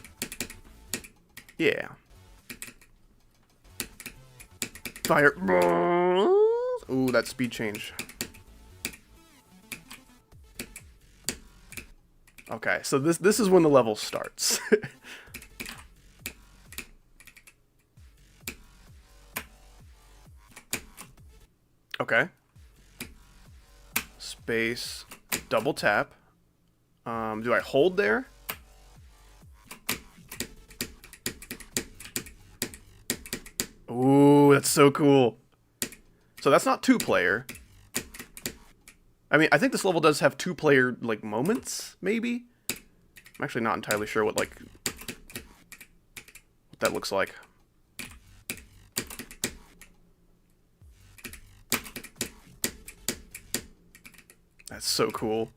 Yeah. Fire. Ooh, that speed change. Okay, so this is when the level starts. Okay. Space, double tap. Do I hold there? Ooh, that's so cool. So that's not 2-player. I mean, I think this level does have 2-player, like, moments, maybe? I'm actually not entirely sure what that looks like. That's so cool.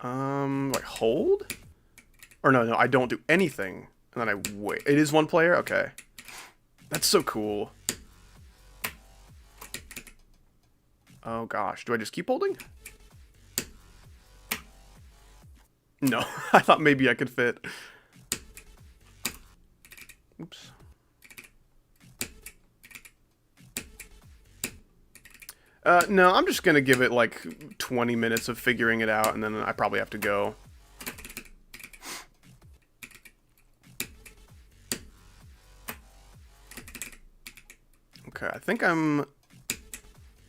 Like hold? Or no, I don't do anything. And then I wait. It is one player? Okay. That's so cool. Oh gosh, do I just keep holding? No, I thought maybe I could fit. Oops. No, I'm just gonna give it like 20 minutes of figuring it out, and then I probably have to go. Okay, I think I'm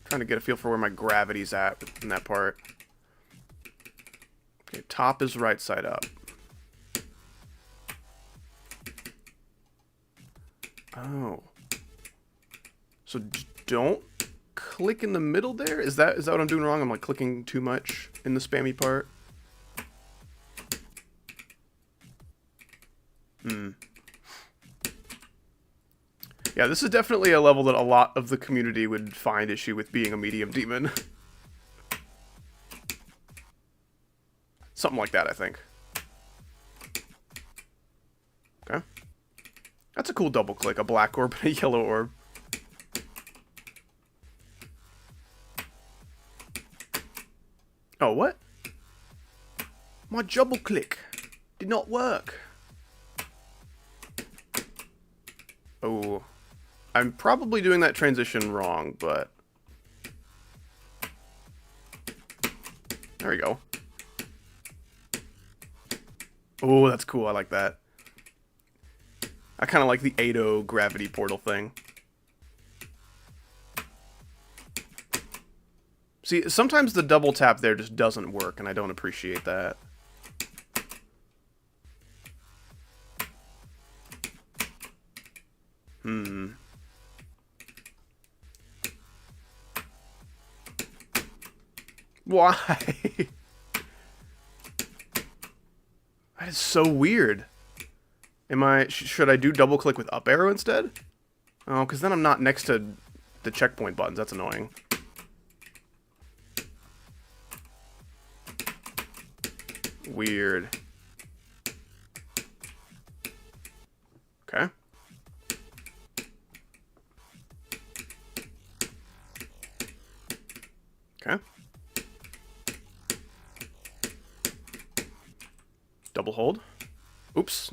trying to get a feel for where my gravity's at in that part. Okay, top is right side up. Oh. So don't click in the middle there? Is that what I'm doing wrong? I'm like clicking too much in the spammy part. Yeah, this is definitely a level that a lot of the community would find issue with being a medium demon. Something like that, I think. Okay. That's a cool double click, a black orb and a yellow orb. Oh, what? My double click did not work. Oh. I'm probably doing that transition wrong, but... There we go. Oh, that's cool. I like that. I kind of like the 8-0 gravity portal thing. See, sometimes the double tap there just doesn't work, and I don't appreciate that. Why? That is so weird. Should I do double click with up arrow instead? Oh, because then I'm not next to the checkpoint buttons. That's annoying. Weird. Okay. Okay. Double hold. Oops.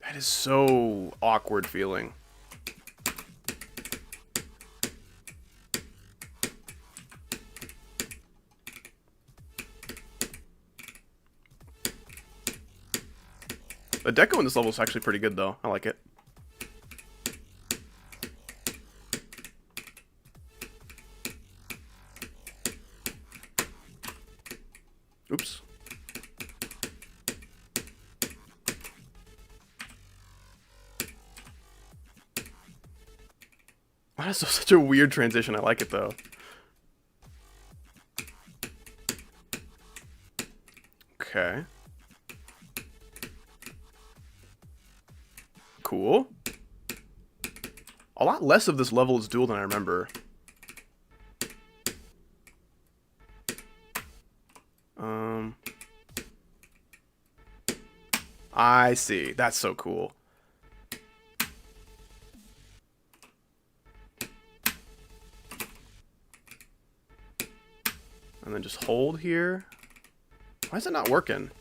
That is so awkward feeling. The deco in this level is actually pretty good, though. I like it. Oops. That is such a weird transition. I like it, though. Okay. Cool. A lot less of this level is dual than I remember. I see. That's so cool. And then just hold here. Why is it not working?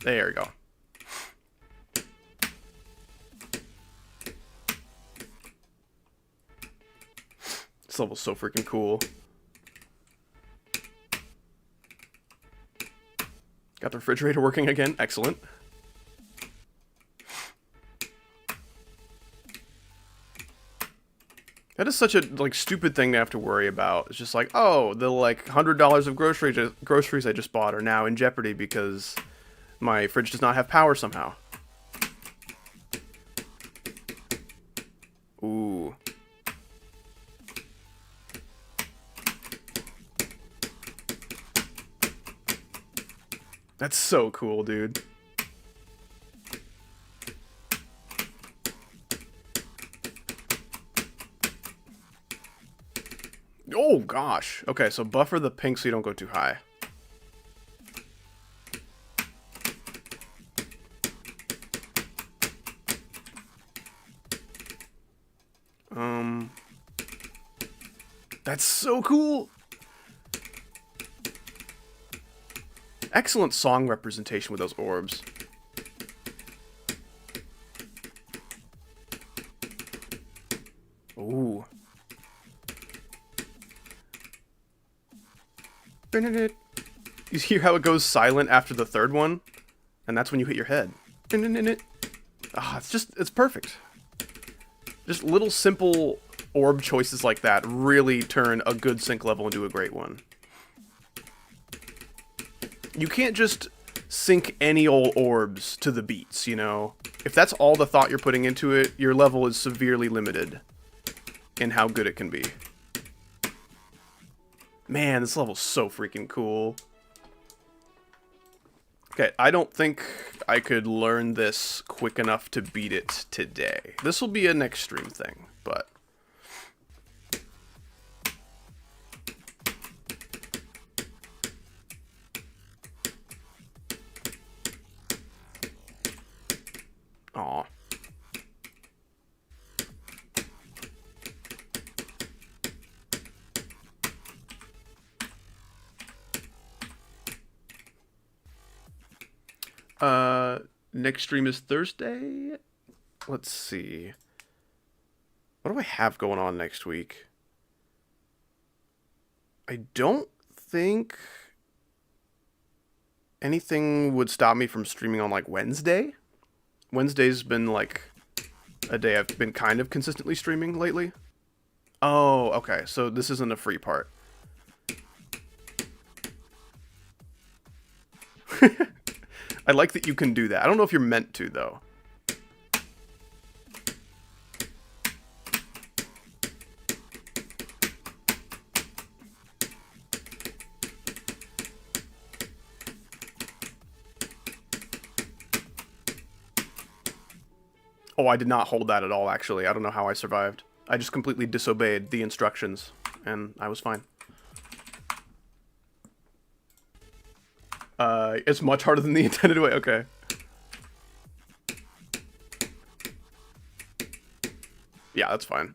There we go. This level's so freaking cool. Got the refrigerator working again. Excellent. That is such a like stupid thing to have to worry about. It's just like, oh, the like $100 of groceries I just bought are now in jeopardy because my fridge does not have power somehow. Ooh. That's so cool, dude. Oh, gosh. Okay, so buffer the pink so you don't go too high. That's so cool. Excellent song representation with those orbs. Ooh. You hear how it goes silent after the third one? And that's when you hit your head. Ah, it's perfect. Just little simple orb choices like that really turn a good sync level into a great one. You can't just sync any old orbs to the beats, you know? If that's all the thought you're putting into it, your level is severely limited in how good it can be. Man, this level's so freaking cool. Okay, I don't think I could learn this quick enough to beat it today. This will be a next stream thing, but... Aw. Next stream is Thursday. Let's see. What do I have going on next week? I don't think anything would stop me from streaming on, like, Wednesday. Wednesday's been, like, a day I've been kind of consistently streaming lately. Oh, okay. So this isn't a free part. I like that you can do that. I don't know if you're meant to, though. Oh, I did not hold that at all, actually. I don't know how I survived. I just completely disobeyed the instructions, and I was fine. It's much harder than the intended way. Okay. Yeah, that's fine.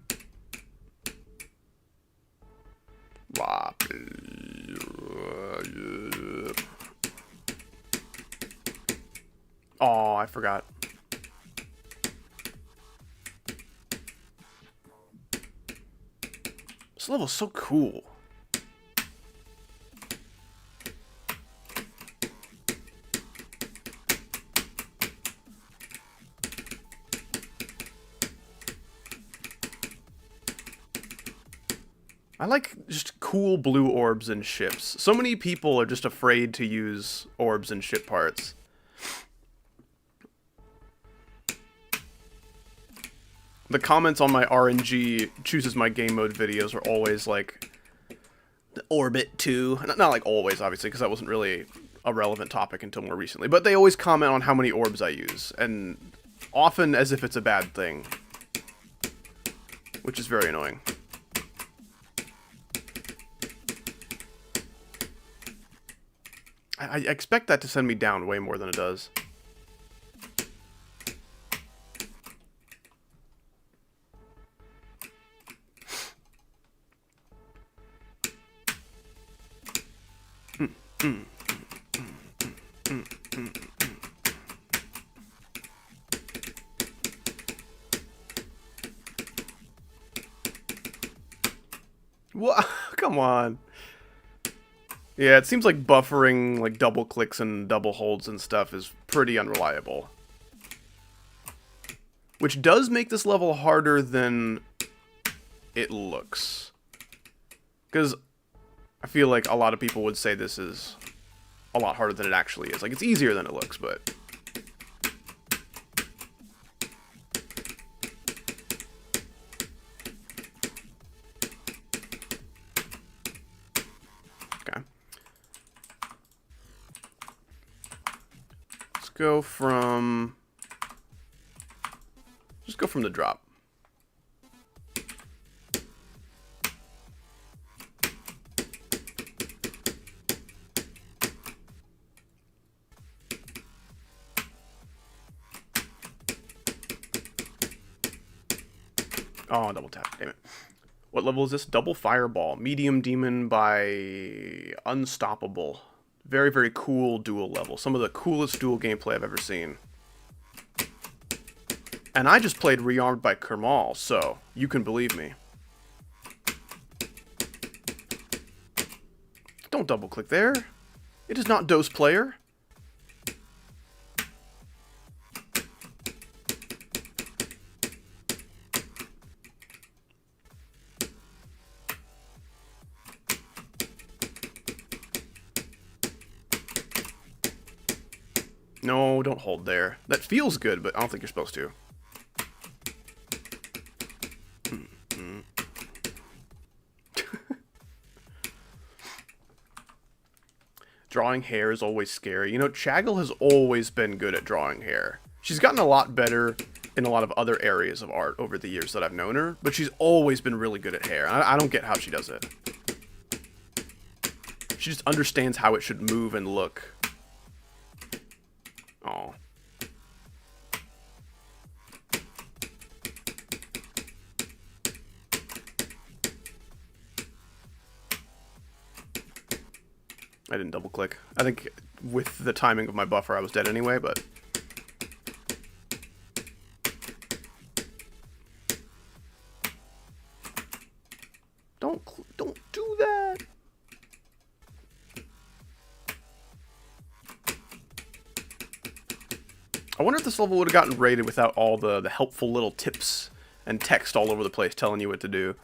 Oh, I forgot. This level's so cool. I like just cool blue orbs in ships. So many people are just afraid to use orbs in ship parts. The comments on my RNG chooses my game mode videos are always like, the orbit too. Not like always, obviously, because that wasn't really a relevant topic until more recently. But they always comment on how many orbs I use, and often as if it's a bad thing. Which is very annoying. I expect that to send me down way more than it does. What? Come on. Yeah, it seems like buffering, like, double clicks and double holds and stuff is pretty unreliable. Which does make this level harder than it looks. Because I feel like a lot of people would say this is a lot harder than it actually is. Like, it's easier than it looks, but... Go from... Just go from the drop. Oh, double tap. Damn it. What level is this? Double Fireball. Medium Demon by Unstoppable. Very, very cool duel level. Some of the coolest duel gameplay I've ever seen. And I just played Rearmed by Kermal, so you can believe me. Don't double click there. It is not Dose Player. No, don't hold there. That feels good, but I don't think you're supposed to. Drawing hair is always scary. You know, Chaggle has always been good at drawing hair. She's gotten a lot better in a lot of other areas of art over the years that I've known her, but she's always been really good at hair. I don't get how she does it. She just understands how it should move and look. Oh. I didn't double click. I think with the timing of my buffer I was dead anyway, but... Don't do that! I wonder if this level would have gotten rated without all the helpful little tips and text all over the place telling you what to do.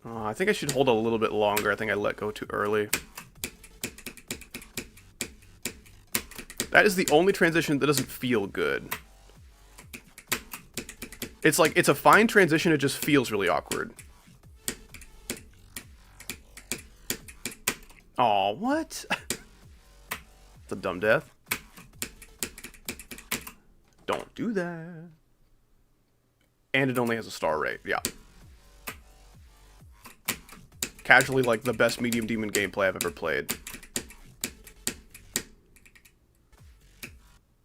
I think I should hold a little bit longer. I think I let go too early. That is the only transition that doesn't feel good. It's like, it's a fine transition, it just feels really awkward. Aw, what? It's a dumb death. Don't do that. And it only has a star rate, yeah. Casually, like, the best medium demon gameplay I've ever played.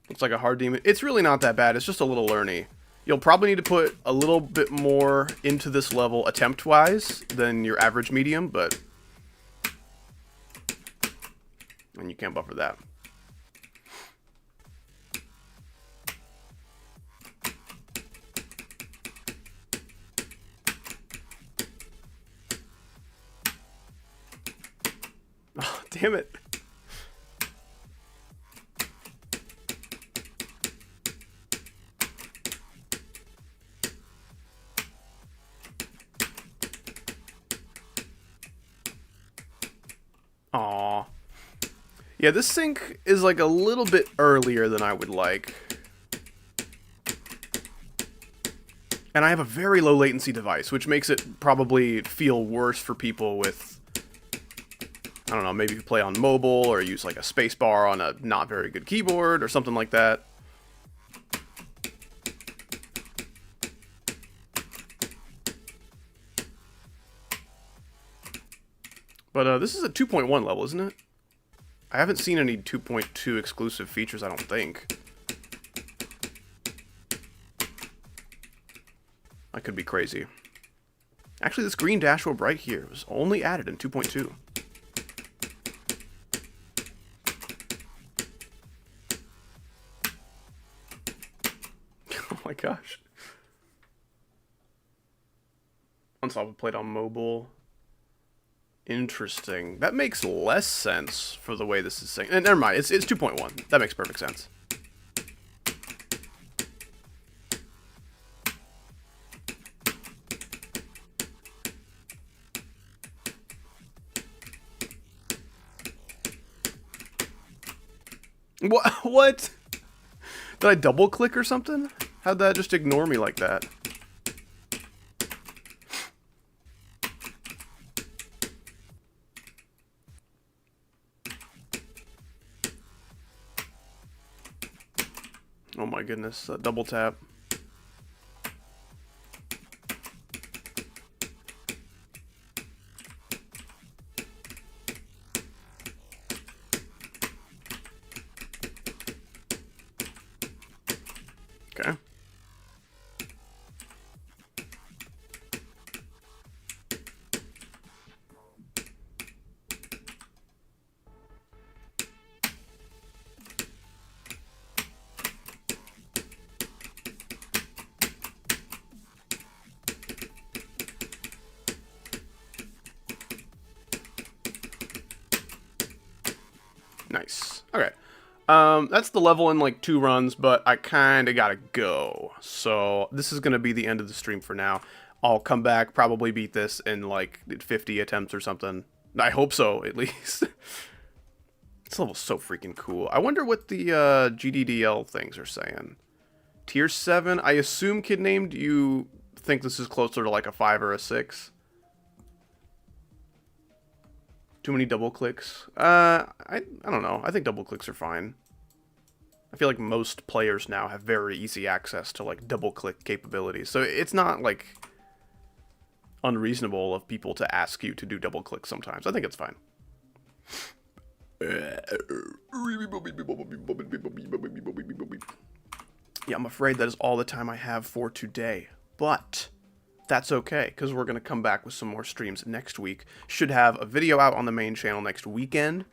Looks like a hard demon. It's really not that bad, it's just a little learny. You'll probably need to put a little bit more into this level attempt-wise than your average medium, but... And you can't buffer that. Oh, damn it. Aw. Yeah, this sync is like a little bit earlier than I would like. And I have a very low latency device, which makes it probably feel worse for people with, I don't know, maybe you play on mobile or use like a spacebar on a not very good keyboard or something like that. But this is a 2.1 level, isn't it? I haven't seen any 2.2 exclusive features, I don't think. I could be crazy. Actually, this green dashboard right here was only added in 2.2. Oh my gosh. Unstoppable played on mobile. Interesting. That makes less sense for the way this is saying. Never mind, it's 2.1. That makes perfect sense. What? Did I double click or something? How'd that just ignore me like that? Oh my goodness, double tap. Okay. Nice. Okay. That's the level in like 2 runs, but I kind of gotta go. So this is gonna be the end of the stream for now. I'll come back, probably beat this in like 50 attempts or something. I hope so, at least. This level's so freaking cool. I wonder what the GDDL things are saying. Tier 7, I assume, kid named, you think this is closer to like a 5 or a 6? Too many double clicks? I don't know. I think double clicks are fine. I feel like most players now have very easy access to like double click capabilities. So it's not like unreasonable of people to ask you to do double click sometimes. I think it's fine. Yeah, I'm afraid that is all the time I have for today. But that's okay, because we're going to come back with some more streams next week. Should have a video out on the main channel next weekend.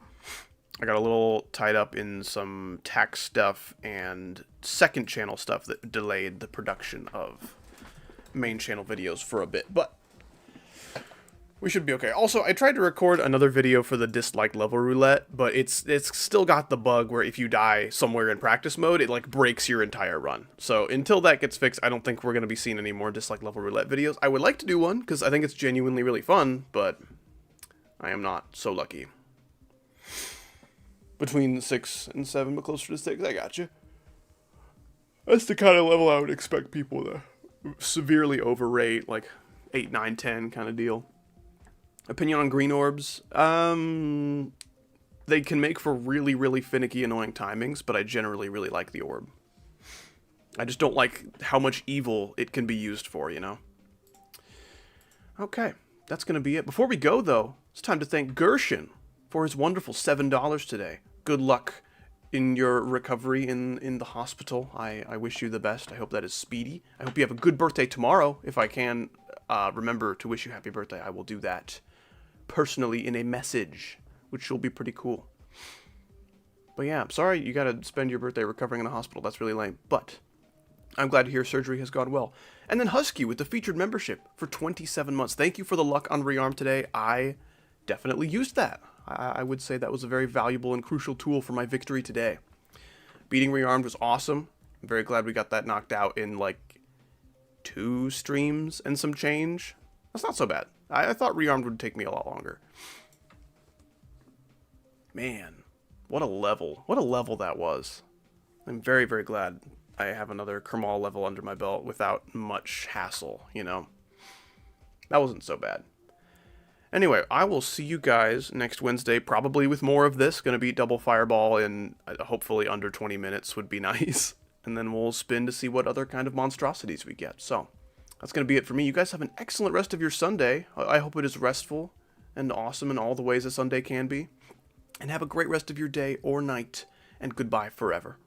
I got a little tied up in some tax stuff and second channel stuff that delayed the production of main channel videos for a bit, but we should be okay. Also, I tried to record another video for the dislike level roulette, but it's still got the bug where if you die somewhere in practice mode, it like breaks your entire run. So until that gets fixed, I don't think we're going to be seeing any more dislike level roulette videos. I would like to do one because I think it's genuinely really fun, but I am not so lucky. Between 6 and 7, but closer to 6, I got you. That's the kind of level I would expect people to severely overrate, like 8, 9, 10 kind of deal. Opinion on green orbs? They can make for really, really finicky, annoying timings, but I generally really like the orb. I just don't like how much evil it can be used for, you know? Okay, that's going to be it. Before we go, though, it's time to thank Gershon for his wonderful $7 today. Good luck in your recovery in the hospital. I wish you the best. I hope that is speedy. I hope you have a good birthday tomorrow. If I can remember to wish you happy birthday, I will do that personally in a message, which will be pretty cool. But yeah, I'm sorry you gotta spend your birthday recovering in the hospital. That's really lame. But I'm glad to hear surgery has gone well. And then Husky with the featured membership for 27 months. Thank you for the luck on Rearmed today. I definitely used that. I would say that was a very valuable and crucial tool for my victory today. Beating Rearmed was awesome. I'm very glad we got that knocked out in like 2 streams and some change. That's not so bad. I thought Rearmed would take me a lot longer. Man, what a level. What a level that was. I'm very, very glad I have another Kermal level under my belt without much hassle, you know. That wasn't so bad. Anyway, I will see you guys next Wednesday, probably with more of this. Gonna be double fireball in hopefully under 20 minutes would be nice. And then we'll spin to see what other kind of monstrosities we get. So, that's gonna be it for me. You guys have an excellent rest of your Sunday. I hope it is restful and awesome in all the ways a Sunday can be. And have a great rest of your day or night. And goodbye forever.